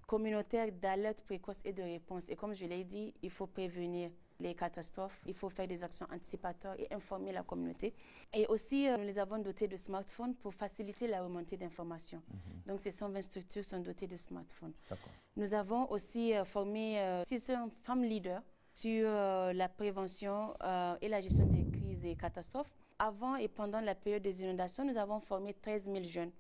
communautaire d'alerte précoce et de réponse. Et comme je l'ai dit, il faut prévenir les catastrophes, il faut faire des actions anticipatoires et informer la communauté. Et aussi, nous les avons dotés de smartphones pour faciliter la remontée d'informations. Donc, ces 120 structures sont dotées de smartphones. Nous avons aussi formé 600 femmes leaders sur la prévention et la gestion des crises et catastrophes. Avant et pendant la période des inondations, nous avons formé 13 000 jeunes.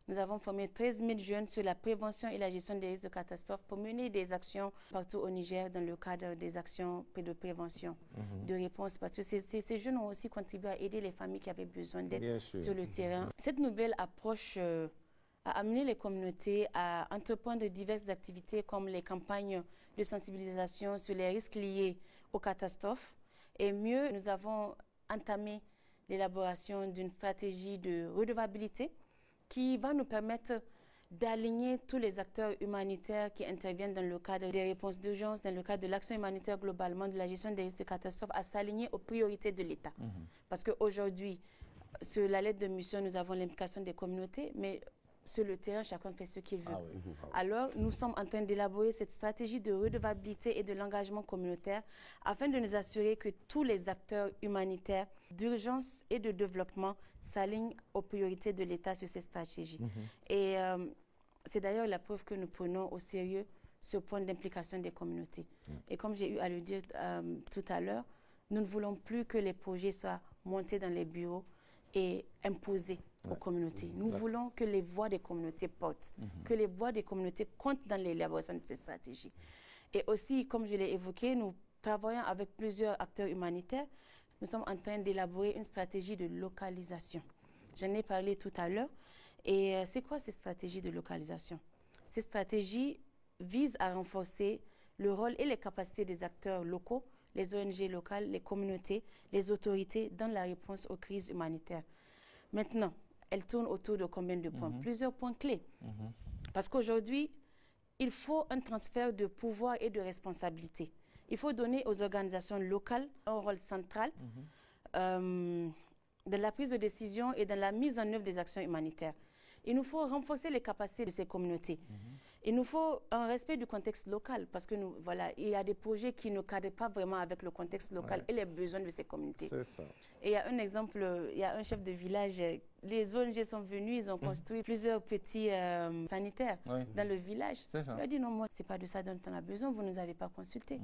Nous avons formé 13 000 jeunes sur la prévention et la gestion des risques de catastrophes pour mener des actions partout au Niger dans le cadre des actions de prévention, de réponse. Parce que ces jeunes ont aussi contribué à aider les familles qui avaient besoin d'aide sur le terrain. Cette nouvelle approche a amené les communautés à entreprendre diverses activités comme les campagnes de sensibilisation sur les risques liés aux catastrophes. Et mieux, nous avons entamé l'élaboration d'une stratégie de redevabilité qui va nous permettre d'aligner tous les acteurs humanitaires qui interviennent dans le cadre des réponses d'urgence, dans le cadre de l'action humanitaire globalement, de la gestion des risques de catastrophes, à s'aligner aux priorités de l'État. Parce qu'aujourd'hui, sur la lettre de mission, nous avons l'implication des communautés, mais sur le terrain, chacun fait ce qu'il veut. Alors, nous sommes en train d'élaborer cette stratégie de redevabilité et de l'engagement communautaire afin de nous assurer que tous les acteurs humanitaires d'urgence et de développement s'alignent aux priorités de l'État sur ces stratégies. Et c'est d'ailleurs la preuve que nous prenons au sérieux ce point d'implication des communautés. Et comme j'ai eu à le dire tout à l'heure, nous ne voulons plus que les projets soient montés dans les bureaux et imposés aux communautés. Nous voulons que les voix des communautés portent, que les voix des communautés comptent dans l'élaboration de ces stratégies. Et aussi, comme je l'ai évoqué, nous travaillons avec plusieurs acteurs humanitaires. Nous sommes en train d'élaborer une stratégie de localisation. J'en ai parlé tout à l'heure. Et c'est quoi cette stratégie de localisation? Ces stratégies visent à renforcer le rôle et les capacités des acteurs locaux, les ONG locales, les communautés, les autorités dans la réponse aux crises humanitaires. Maintenant, elles tournent autour de combien de points? Plusieurs points clés. Parce qu'aujourd'hui, il faut un transfert de pouvoir et de responsabilité. Il faut donner aux organisations locales un rôle central dans la prise de décision et dans la mise en œuvre des actions humanitaires. Il nous faut renforcer les capacités de ces communautés. Il nous faut un respect du contexte local parce que il y a des projets qui ne cadrent pas vraiment avec le contexte local et les besoins de ces communautés. C'est ça. Et il y a un exemple, il y a un chef de village, les ONG sont venus, ils ont construit plusieurs petits sanitaires dans le village. Il a dit non, moi, ce n'est pas de ça dont on a besoin, vous ne nous avez pas consulté.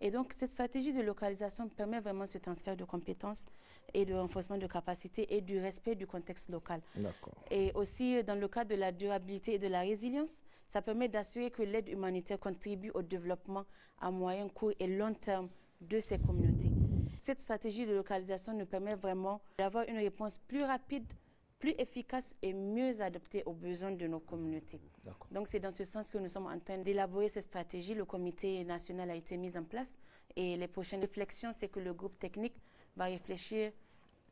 Et donc, cette stratégie de localisation permet vraiment ce transfert de compétences et de renforcement de capacités et du respect du contexte local. Et aussi, dans le cadre de la durabilité et de la résilience, ça permet d'assurer que l'aide humanitaire contribue au développement à moyen, court et long terme de ces communautés. Cette stratégie de localisation nous permet vraiment d'avoir une réponse plus rapide, plus efficace et mieux adaptée aux besoins de nos communautés. Donc c'est dans ce sens que nous sommes en train d'élaborer cette stratégie. Le comité national a été mis en place et les prochaines réflexions, c'est que le groupe technique va réfléchir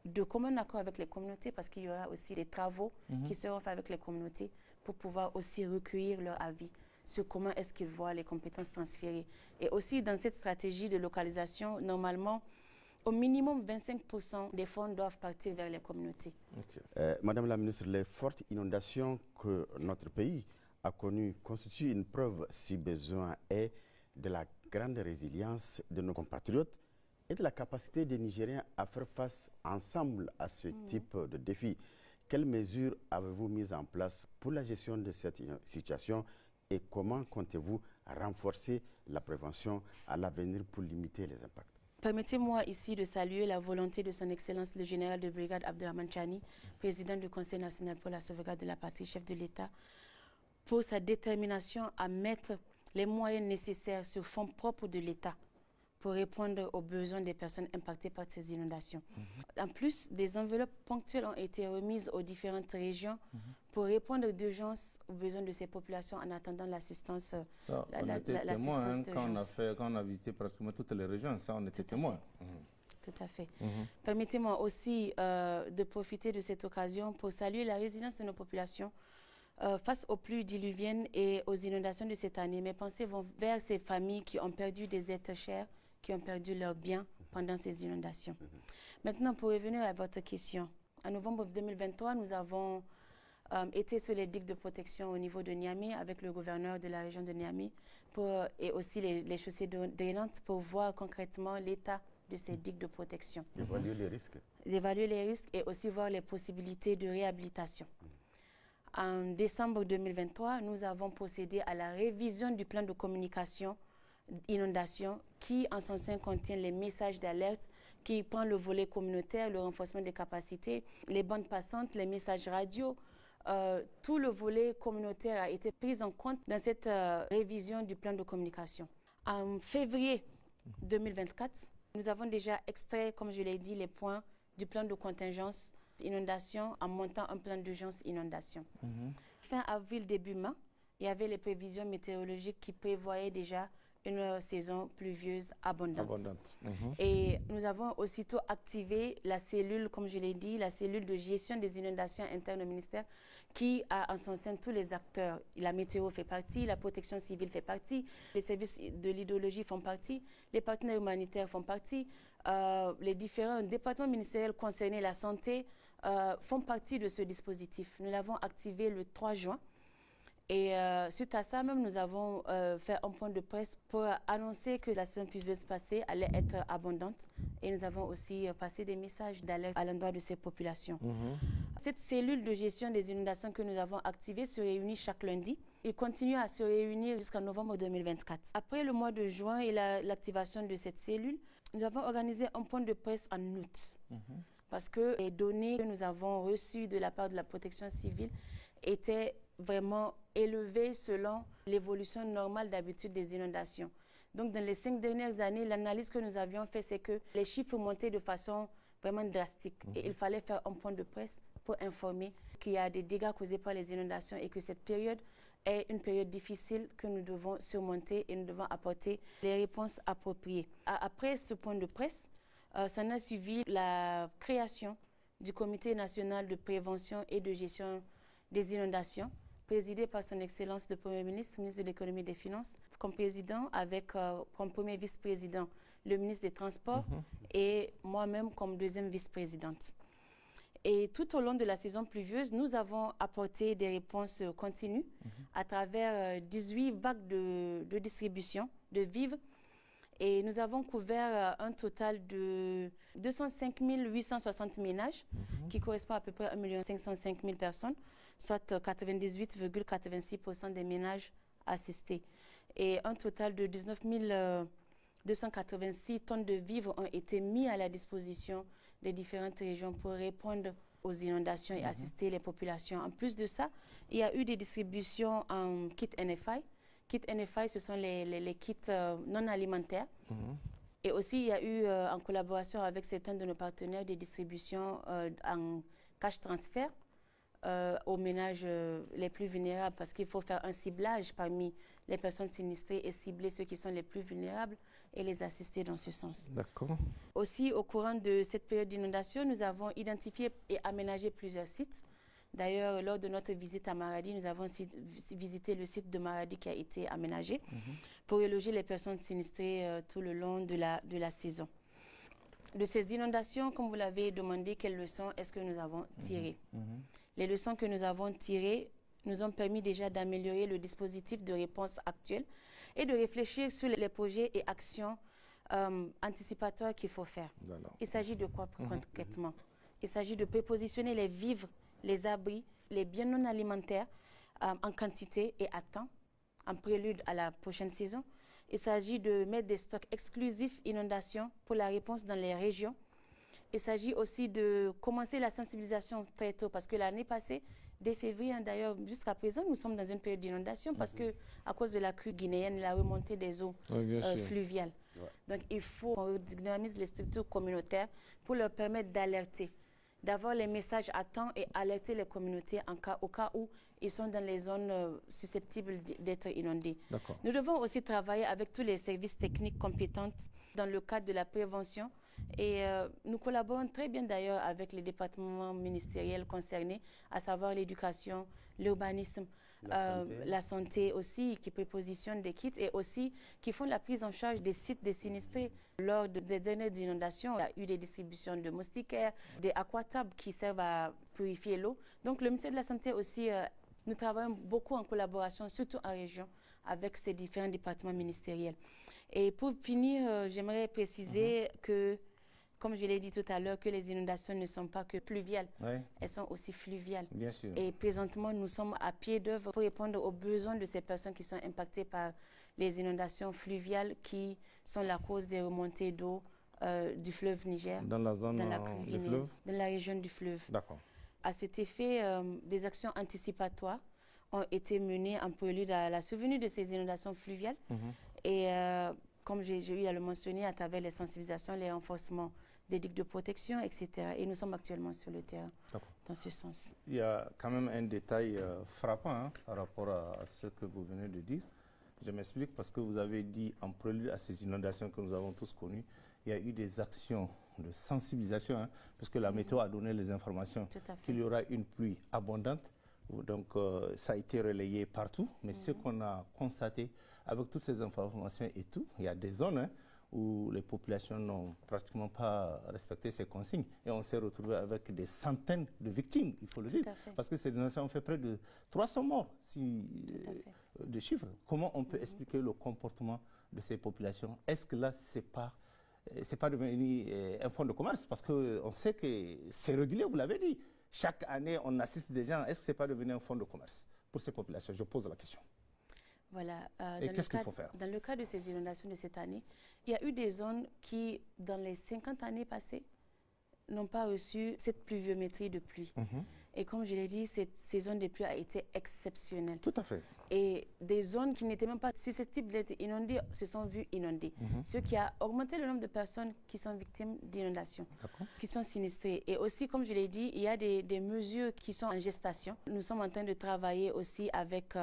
de commun accord avec les communautés parce qu'il y aura aussi des travaux qui seront faits avec les communautés pour pouvoir aussi recueillir leur avis sur comment est-ce qu'ils voient les compétences transférées. Et aussi dans cette stratégie de localisation, normalement, au minimum 25% des fonds doivent partir vers les communautés. Madame la ministre, les fortes inondations que notre pays a connues constituent une preuve, si besoin est, de la grande résilience de nos compatriotes et de la capacité des Nigériens à faire face ensemble à ce type de défi. Quelles mesures avez-vous mises en place pour la gestion de cette situation et comment comptez-vous renforcer la prévention à l'avenir pour limiter les impacts? Permettez-moi ici de saluer la volonté de son Excellence le général de brigade Abderrahmane Chani, président du Conseil national pour la sauvegarde de la patrie, chef de l'État, pour sa détermination à mettre les moyens nécessaires sur fonds propres de l'État pour répondre aux besoins des personnes impactées par ces inondations. En plus, des enveloppes ponctuelles ont été remises aux différentes régions pour répondre d'urgence aux besoins de ces populations en attendant l'assistance. Ça, on était témoin quand on a visité pratiquement toutes les régions, ça on était témoin. Tout à fait. Permettez-moi aussi de profiter de cette occasion pour saluer la résilience de nos populations face aux pluies diluviennes et aux inondations de cette année. Mes pensées vont vers ces familles qui ont perdu des êtres chers, qui ont perdu leurs biens pendant ces inondations. Maintenant, pour revenir à votre question, en novembre 2023, nous avons été sur les digues de protection au niveau de Niamey avec le gouverneur de la région de Niamey et aussi les chaussées drainantes pour voir concrètement l'état de ces digues de protection. Évaluer les risques. D'évaluer les risques et aussi voir les possibilités de réhabilitation. En décembre 2023, nous avons procédé à la révision du plan de communication inondation qui, en son sein, contient les messages d'alerte, qui prend le volet communautaire, le renforcement des capacités, les bandes passantes, les messages radio. Tout le volet communautaire a été pris en compte dans cette révision du plan de communication. En février 2024, nous avons déjà extrait, comme je l'ai dit, les points du plan de contingence inondation en montant un plan d'urgence inondation. Fin avril, début mai, il y avait les prévisions météorologiques qui prévoyaient déjà une saison pluvieuse abondante. Et nous avons aussitôt activé la cellule, comme je l'ai dit, la cellule de gestion des inondations internes au ministère qui a en son sein tous les acteurs. La météo fait partie, la protection civile fait partie, les services de l'hydrologie font partie, les partenaires humanitaires font partie, les différents départements ministériels concernés, la santé, font partie de ce dispositif. Nous l'avons activé le 3 juin. Et suite à ça, même, nous avons fait un point de presse pour annoncer que la saison pluvieuse passée allait être abondante. Et nous avons aussi passé des messages d'alerte à l'endroit de ces populations. Cette cellule de gestion des inondations que nous avons activée se réunit chaque lundi. Il continue à se réunir jusqu'en novembre 2024. Après le mois de juin et l'activation de cette cellule, nous avons organisé un point de presse en août. Parce que les données que nous avons reçues de la part de la protection civile étaient vraiment élevées selon l'évolution normale d'habitude des inondations. Donc, dans les 5 dernières années, l'analyse que nous avions faite, c'est que les chiffres montaient de façon vraiment drastique. Et il fallait faire un point de presse pour informer qu'il y a des dégâts causés par les inondations et que cette période est une période difficile que nous devons surmonter et nous devons apporter les réponses appropriées. Après ce point de presse, s'en a suivi la création du Comité national de prévention et de gestion des inondations, présidé par son Excellence le Premier ministre, ministre de l'Économie et des Finances, comme président, avec comme premier vice-président le ministre des Transports et moi-même comme deuxième vice-présidente. Et tout au long de la saison pluvieuse, nous avons apporté des réponses continues à travers 18 vagues de distribution de vivres. Et nous avons couvert un total de 205 860 ménages, qui correspond à peu près à 1 505 000 personnes, soit 98,86% des ménages assistés. Et un total de 19 286 tonnes de vivres ont été mis à la disposition des différentes régions pour répondre aux inondations et assister les populations. En plus de ça, il y a eu des distributions en kit NFI. Kit NFI, ce sont les kits non alimentaires. Et aussi, il y a eu, en collaboration avec certains de nos partenaires, des distributions en cash transfert aux ménages les plus vulnérables, parce qu'il faut faire un ciblage parmi les personnes sinistrées et cibler ceux qui sont les plus vulnérables et les assister dans ce sens. D'accord. Aussi, au courant de cette période d'inondation, nous avons identifié et aménagé plusieurs sites. D'ailleurs, lors de notre visite à Maradi, nous avons visité le site de Maradi qui a été aménagé pour reloger les personnes sinistrées tout le long de la saison. De ces inondations, comme vous l'avez demandé, quelles leçons est-ce que nous avons tirées? Les leçons que nous avons tirées nous ont permis déjà d'améliorer le dispositif de réponse actuel et de réfléchir sur les projets et actions anticipatoires qu'il faut faire. Il s'agit de quoi concrètement? Il s'agit de prépositionner les vivres, les abris, les biens non alimentaires en quantité et à temps, en prélude à la prochaine saison. Il s'agit de mettre des stocks exclusifs inondations pour la réponse dans les régions. Il s'agit aussi de commencer la sensibilisation très tôt, parce que l'année passée, dès février, d'ailleurs, jusqu'à présent, nous sommes dans une période d'inondation parce que, à cause de la crue guinéenne, la remontée des eaux fluviales. Donc, il faut qu'on dynamise les structures communautaires pour leur permettre d'alerter, d'avoir les messages à temps et alerter les communautés au cas où ils sont dans les zones susceptibles d'être inondées. Nous devons aussi travailler avec tous les services techniques compétents dans le cadre de la prévention. Et nous collaborons très bien d'ailleurs avec les départements ministériels concernés, à savoir l'éducation, l'urbanisme, la santé aussi, qui prépositionnent des kits et aussi qui font la prise en charge des sites des sinistrés. Lors des dernières inondations, il y a eu des distributions de moustiquaires, des aquatabs qui servent à purifier l'eau. Donc le ministère de la Santé aussi, nous travaillons beaucoup en collaboration, surtout en région, avec ces différents départements ministériels. Et pour finir, j'aimerais préciser que, comme je l'ai dit tout à l'heure, que les inondations ne sont pas que pluviales, elles sont aussi fluviales. Bien sûr. Et présentement, nous sommes à pied d'œuvre pour répondre aux besoins de ces personnes qui sont impactées par les inondations fluviales qui sont la cause des remontées d'eau du fleuve Niger. Dans la zone du fleuve? Dans la région du fleuve. D'accord. À cet effet, des actions anticipatoires ont été menées en prélude à la survenue de ces inondations fluviales. Et comme j'ai eu à le mentionner, à travers les sensibilisations, les renforcements des digues de protection, etc. Et nous sommes actuellement sur le terrain dans ce sens. Il y a quand même un détail frappant par rapport à ce que vous venez de dire. Je m'explique parce que vous avez dit en prélude à ces inondations que nous avons tous connues, il y a eu des actions de sensibilisation, puisque la météo a donné les informations qu'il y aura une pluie abondante. Donc ça a été relayé partout, mais ce qu'on a constaté avec toutes ces informations et tout, il y a des zones où les populations n'ont pratiquement pas respecté ces consignes. Et on s'est retrouvé avec des centaines de victimes, il faut le dire. Parce que ces inondations ont fait près de 300 morts de chiffres. Comment on peut expliquer le comportement de ces populations? Est-ce que là, c'est pas devenu un fonds de commerce? Parce qu'on sait que c'est régulé, vous l'avez dit. Chaque année, on assiste des gens. Est-ce que ce n'est pas devenu un fonds de commerce pour ces populations? Je pose la question. Voilà. Et qu'est-ce qu'il faut faire? Dans le cas de ces inondations de cette année, il y a eu des zones qui, dans les 50 années passées, n'ont pas reçu cette pluviométrie de pluie. Et comme je l'ai dit, cette saison de pluie a été exceptionnelle. Tout à fait. Et des zones qui n'étaient même pas susceptibles d'être inondées se sont vues inondées. Ce qui a augmenté le nombre de personnes qui sont victimes d'inondations, qui sont sinistrées. Et aussi, comme je l'ai dit, il y a des mesures qui sont en gestation. Nous sommes en train de travailler aussi avec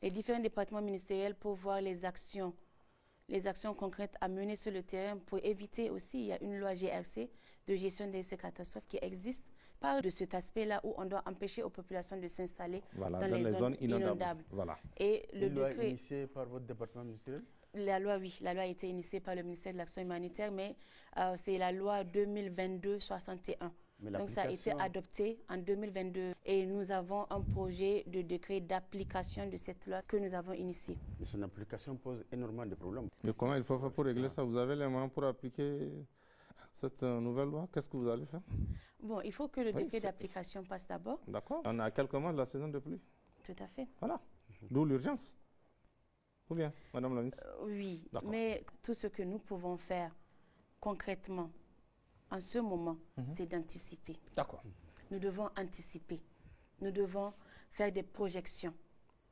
les différents départements ministériels pour voir les actions concrètes à mener sur le terrain pour éviter aussi, il y a une loi GRC de gestion des catastrophes qui existe, parle de cet aspect-là où on doit empêcher aux populations de s'installer dans les zones inondables. Voilà. Et le loi décret initiée par votre département ministériel? La loi, oui, la loi a été initiée par le ministère de l'Action humanitaire, mais c'est la loi 2022-61. Donc ça a été adopté en 2022 et nous avons un projet de décret d'application de cette loi que nous avons initié. Mais son application pose énormément de problèmes. Mais comment il faut faire pour régler ça? Vous avez les moyens pour appliquer cette nouvelle loi? Qu'est-ce que vous allez faire? Bon, il faut que le décret d'application passe d'abord. D'accord. On a quelques mois de la saison de pluie. Tout à fait. Voilà. D'où l'urgence. Ou bien, Madame la ministre? Oui, mais tout ce que nous pouvons faire concrètement en ce moment, c'est d'anticiper. D'accord. Nous devons anticiper. Nous devons faire des projections.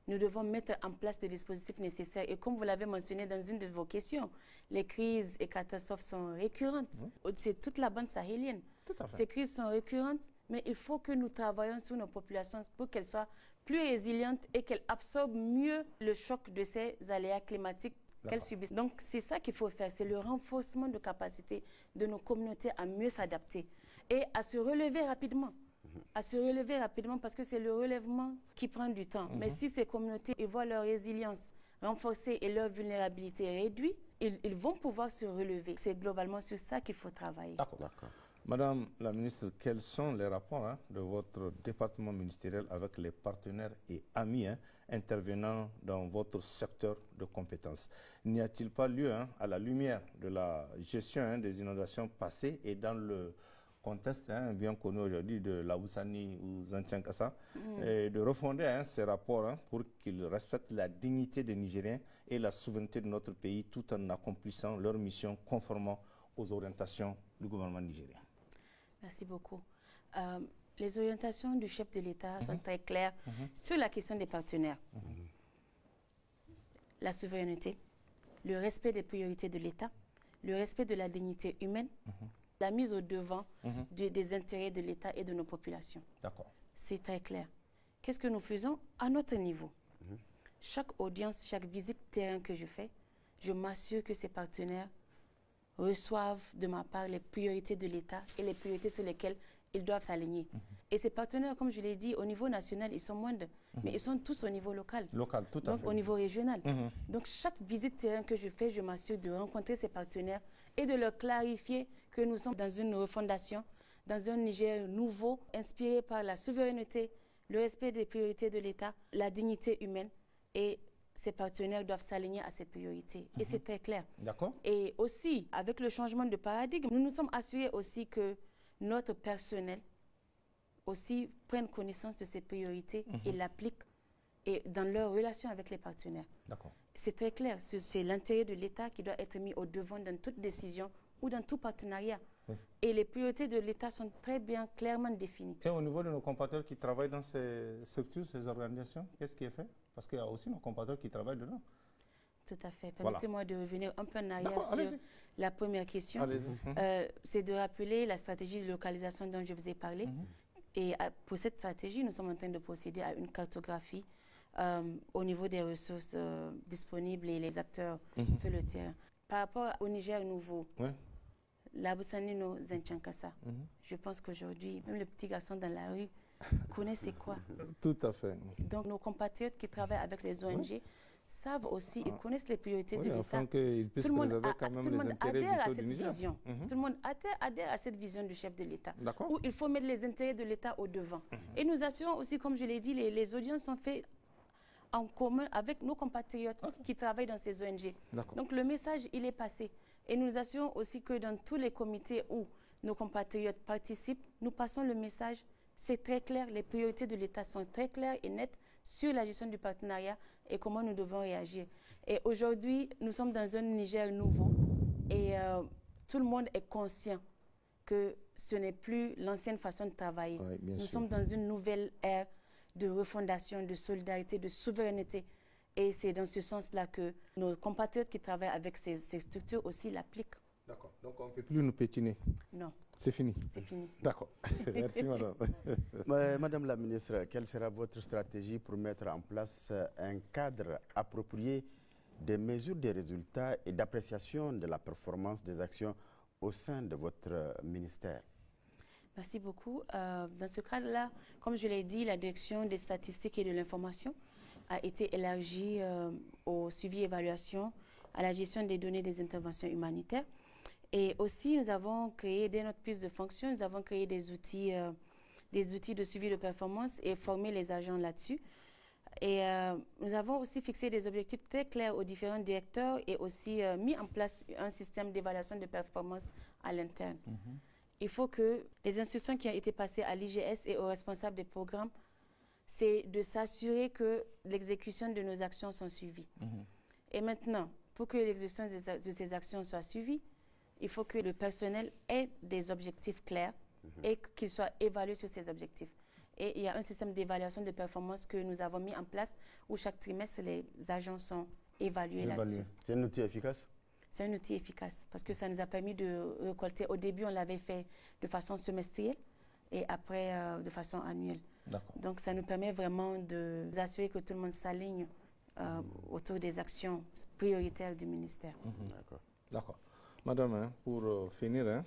Nous devons mettre en place des dispositifs nécessaires. Et comme vous l'avez mentionné dans une de vos questions, les crises et catastrophes sont récurrentes. C'est toute la bande sahélienne. Tout à fait. Ces crises sont récurrentes, mais il faut que nous travaillions sur nos populations pour qu'elles soient plus résilientes et qu'elles absorbent mieux le choc de ces aléas climatiques qu'elles subissent. Donc, c'est ça qu'il faut faire, c'est le renforcement de capacité de nos communautés à mieux s'adapter et à se relever rapidement. À se relever rapidement parce que c'est le relèvement qui prend du temps. Mais si ces communautés voient leur résilience renforcée et leur vulnérabilité réduite, ils vont pouvoir se relever. C'est globalement sur ça qu'il faut travailler. D'accord. Madame la ministre, quels sont les rapports de votre département ministériel avec les partenaires et amis intervenant dans votre secteur de compétences? N'y a-t-il pas lieu, à la lumière de la gestion des inondations passées et dans le contexte bien connu aujourd'hui de la Oussani ou Zanthiankassa, de refonder ces rapports pour qu'ils respectent la dignité des Nigériens et la souveraineté de notre pays tout en accomplissant leur mission conformément aux orientations du gouvernement nigérien? Merci beaucoup. Les orientations du chef de l'État sont très claires sur la question des partenaires. La souveraineté, le respect des priorités de l'État, le respect de la dignité humaine, la mise au devant des intérêts de l'État et de nos populations. D'accord. C'est très clair. Qu'est-ce que nous faisons à notre niveau? Chaque audience, chaque visite terrain que je fais, je m'assure que ces partenaires reçoivent de ma part les priorités de l'État et les priorités sur lesquelles ils doivent s'aligner. Et ces partenaires, comme je l'ai dit, au niveau national, ils sont moindres, mais ils sont tous au niveau local. Local, tout à fait. Donc au niveau régional. Donc chaque visite terrain que je fais, je m'assure de rencontrer ces partenaires et de leur clarifier que nous sommes dans une refondation, dans un Niger nouveau, inspiré par la souveraineté, le respect des priorités de l'État, la dignité humaine, et ces partenaires doivent s'aligner à ces priorités. Et c'est très clair. D'accord. Et aussi, avec le changement de paradigme, nous nous sommes assurés aussi que notre personnel aussi prenne connaissance de ces priorités et l'applique dans leur relation avec les partenaires. D'accord. C'est très clair. C'est l'intérêt de l'État qui doit être mis au devant dans toute décision ou dans tout partenariat. Et les priorités de l'État sont très bien, clairement définies. Et au niveau de nos compatriotes qui travaillent dans ces structures, ces organisations, qu'est-ce qui est fait? Parce qu'il y a aussi nos compatriotes qui travaillent dedans. Tout à fait. Permettez-moi de revenir un peu en arrière sur la première question. C'est de rappeler la stratégie de localisation dont je vous ai parlé. Et pour cette stratégie, nous sommes en train de procéder à une cartographie au niveau des ressources disponibles et les acteurs sur le terrain. Par rapport au Niger nouveau, la Boussanino Zanthiankassa, je pense qu'aujourd'hui, même les petits garçons dans la rue connaissent c'est quoi. Tout à fait. Donc nos compatriotes qui travaillent avec les ONG savent aussi, ils connaissent les priorités de l'État. Afin qu'ils puissent préserver quand même les intérêts vitaux du Niger. Tout le monde adhère à cette vision du chef de l'État, D'accord. où il faut mettre les intérêts de l'État au devant. Et nous assurons aussi, comme je l'ai dit, les audiences sont faites en commun avec nos compatriotes qui travaillent dans ces ONG. Donc le message, il est passé. Et nous assurons aussi que dans tous les comités où nos compatriotes participent, nous passons le message, c'est très clair, les priorités de l'État sont très claires et nettes sur la gestion du partenariat et comment nous devons réagir. Et aujourd'hui, nous sommes dans un Niger nouveau et tout le monde est conscient que ce n'est plus l'ancienne façon de travailler. Nous sommes dans une nouvelle ère de refondation, de solidarité, de souveraineté. Et c'est dans ce sens-là que nos compatriotes qui travaillent avec ces structures aussi l'appliquent. D'accord. Donc on ne peut plus nous pétiner. Non. C'est fini. C'est fini. D'accord. Merci, madame. Madame la ministre, quelle sera votre stratégie pour mettre en place un cadre approprié des mesures des résultats et d'appréciation de la performance des actions au sein de votre ministère? Merci beaucoup. Dans ce cadre-là, comme je l'ai dit, la direction des statistiques et de l'information a été élargie au suivi et évaluation, à la gestion des données des interventions humanitaires. Et aussi, nous avons créé, dès notre prise de fonction, nous avons créé des outils de suivi de performance et formé les agents là-dessus. Et nous avons aussi fixé des objectifs très clairs aux différents directeurs et aussi mis en place un système d'évaluation de performance à l'interne. Il faut que les instructions qui ont été passées à l'IGS et aux responsables des programmes, c'est de s'assurer que l'exécution de nos actions sont suivies. Et maintenant, pour que l'exécution de ces actions soit suivie, il faut que le personnel ait des objectifs clairs et qu'il soit évalué sur ces objectifs. Et il y a un système d'évaluation de performance que nous avons mis en place où chaque trimestre, les agents sont évalués là-dessus. C'est un outil efficace? C'est un outil efficace parce que ça nous a permis de récolter. Au début, on l'avait fait de façon semestrielle et après de façon annuelle. Donc ça nous permet vraiment de nous assurer que tout le monde s'aligne autour des actions prioritaires du ministère. D'accord. Madame, pour finir,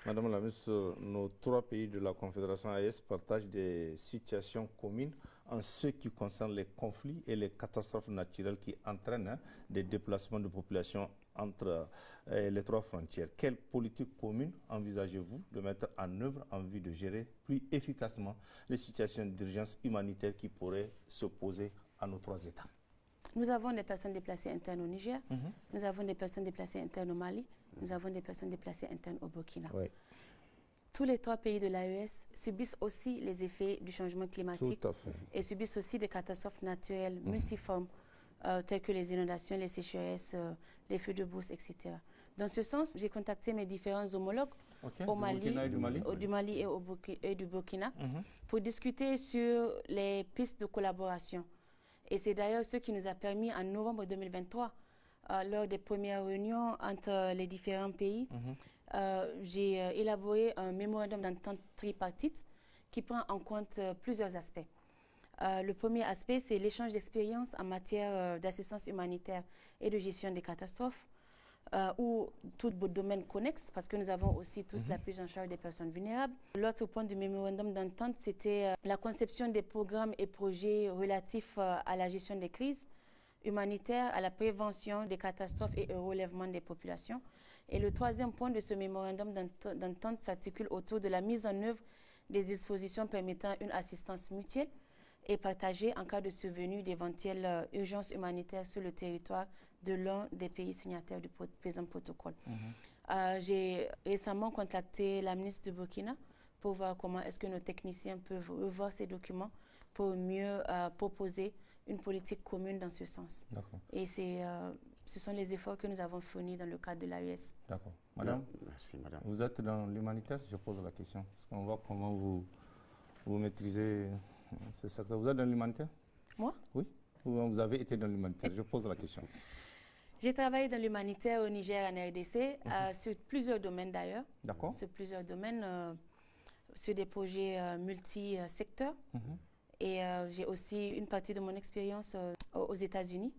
Madame la ministre, nos 3 pays de la Confédération AES partagent des situations communes en ce qui concerne les conflits et les catastrophes naturelles qui entraînent des déplacements de population entre les 3 frontières. Quelle politique commune envisagez-vous de mettre en œuvre en vue de gérer plus efficacement les situations d'urgence humanitaire qui pourraient se poser à nos 3 États? Nous avons des personnes déplacées internes au Niger, nous avons des personnes déplacées internes au Mali, nous avons des personnes déplacées internes au Burkina. Tous les 3 pays de l'AES subissent aussi les effets du changement climatique et subissent aussi des catastrophes naturelles multiformes telles que les inondations, les sécheresses, les feux de brousse, etc. Dans ce sens, j'ai contacté mes différents homologues au Mali, du Mali et du Burkina pour discuter sur les pistes de collaboration. Et c'est d'ailleurs ce qui nous a permis en novembre 2023, lors des premières réunions entre les différents pays, j'ai élaboré un mémorandum d'entente tripartite qui prend en compte plusieurs aspects. Le premier aspect, c'est l'échange d'expériences en matière d'assistance humanitaire et de gestion des catastrophes, ou tout domaine connexe, parce que nous avons aussi tous la prise en charge des personnes vulnérables. L'autre point du mémorandum d'entente, c'était la conception des programmes et projets relatifs à la gestion des crises humanitaires, à la prévention des catastrophes et au relèvement des populations. Et le troisième point de ce mémorandum d'entente s'articule autour de la mise en œuvre des dispositions permettant une assistance mutuelle et partagée en cas de survenue d'éventuelles urgences humanitaires sur le territoire de l'un des pays signataires du présent protocole. J'ai récemment contacté la ministre du Burkina pour voir comment est-ce que nos techniciens peuvent revoir ces documents pour mieux proposer une politique commune dans ce sens. Et ce sont les efforts que nous avons fournis dans le cadre de l'AES. D'accord. Madame, merci, madame. Vous êtes dans l'humanitaire, je pose la question, parce qu'on voit comment vous maîtrisez ce secteur. Vous êtes dans l'humanitaire? Moi? Oui. Ou vous avez été dans l'humanitaire? Je pose la question. J'ai travaillé dans l'humanitaire au Niger, en RDC, sur plusieurs domaines d'ailleurs. D'accord. Sur plusieurs domaines, sur des projets multi-secteurs. Et j'ai aussi une partie de mon expérience aux États-Unis.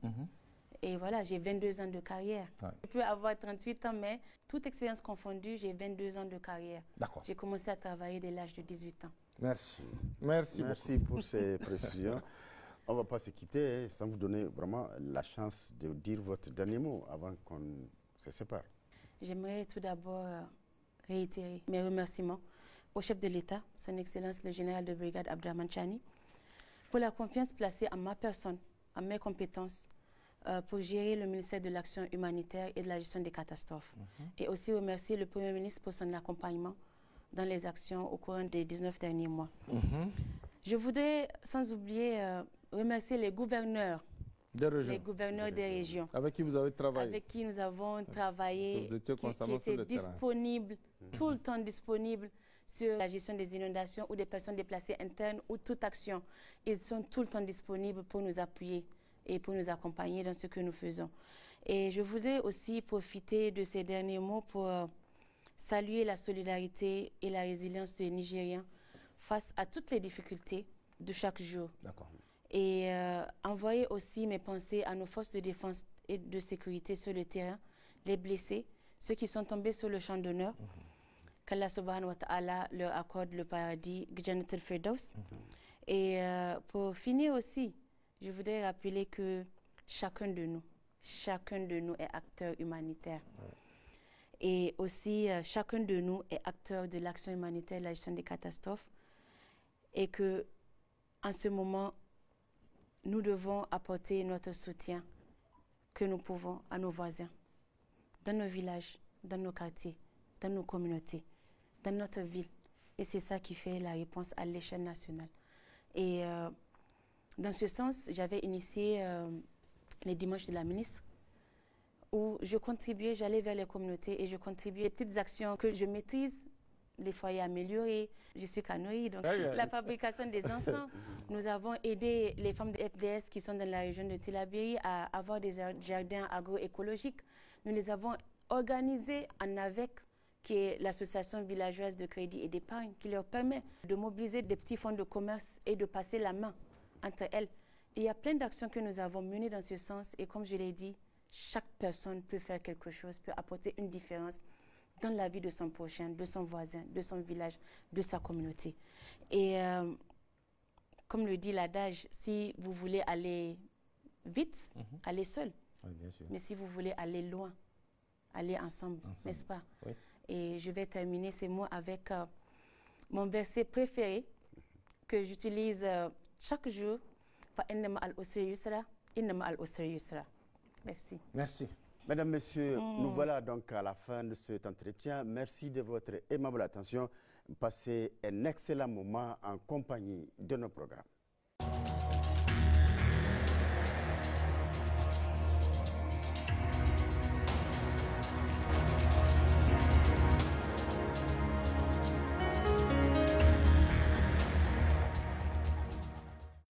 Et voilà, j'ai 22 ans de carrière. Je peux avoir 38 ans, mais toute expérience confondue, j'ai 22 ans de carrière. D'accord. J'ai commencé à travailler dès l'âge de 18 ans. Merci. Merci pour ces précisions. On ne va pas se quitter sans vous donner vraiment la chance de dire votre dernier mot avant qu'on se sépare. J'aimerais tout d'abord réitérer mes remerciements au chef de l'État, son Excellence le général de brigade Abdrahmane Chani, pour la confiance placée en ma personne, en mes compétences, pour gérer le ministère de l'Action humanitaire et de la gestion des catastrophes. Et aussi remercier le Premier ministre pour son accompagnement dans les actions au cours des 19 derniers mois. Je voudrais, sans oublier, remercier les gouverneurs des régions. Avec qui vous avez travaillé? Avec qui nous avons travaillé, vous étiez constamment qui étaient disponibles, tout le temps disponibles sur la gestion des inondations ou des personnes déplacées internes ou toute action. Ils sont tout le temps disponibles pour nous appuyer et pour nous accompagner dans ce que nous faisons. Et je voudrais aussi profiter de ces derniers mots pour saluer la solidarité et la résilience des Nigériens face à toutes les difficultés de chaque jour. D'accord. Et envoyer aussi mes pensées à nos forces de défense et de sécurité sur le terrain, les blessés, ceux qui sont tombés sur le champ d'honneur. Qu'Allah subhanahu wa ta'ala leur accorde le paradis, Jannat al-Firdaus. Et pour finir aussi, je voudrais rappeler que chacun de nous est acteur humanitaire. Et aussi, chacun de nous est acteur de l'action humanitaire, la gestion des catastrophes. Et que, en ce moment, nous devons apporter notre soutien que nous pouvons à nos voisins, dans nos villages, dans nos quartiers, dans nos communautés, dans notre ville. Et c'est ça qui fait la réponse à l'échelle nationale. Et dans ce sens, j'avais initié les dimanches de la ministre, où je contribuais, j'allais vers les communautés et je contribuais aux petites actions que je maîtrise, les foyers améliorés. Je suis canoïe, donc la fabrication des encens. Nous avons aidé les femmes de FDS qui sont dans la région de Tillabéri à avoir des jardins agroécologiques. Nous les avons organisés en AVEC, qui est l'association villageoise de crédit et d'épargne, qui leur permet de mobiliser des petits fonds de commerce et de passer la main entre elles. Il y a plein d'actions que nous avons menées dans ce sens et comme je l'ai dit, chaque personne peut faire quelque chose, peut apporter une différence dans la vie de son prochain, de son voisin, de son village, de sa communauté. Et comme le dit l'adage, si vous voulez aller vite, allez seul. Oui, bien sûr. Mais si vous voulez aller loin, allez ensemble. N'est-ce pas? Oui. Et je vais terminer ces mots avec mon verset préféré que j'utilise chaque jour. Merci. Merci. Mesdames, Messieurs, nous voilà donc à la fin de cet entretien. Merci de votre aimable attention. Passez un excellent moment en compagnie de nos programmes.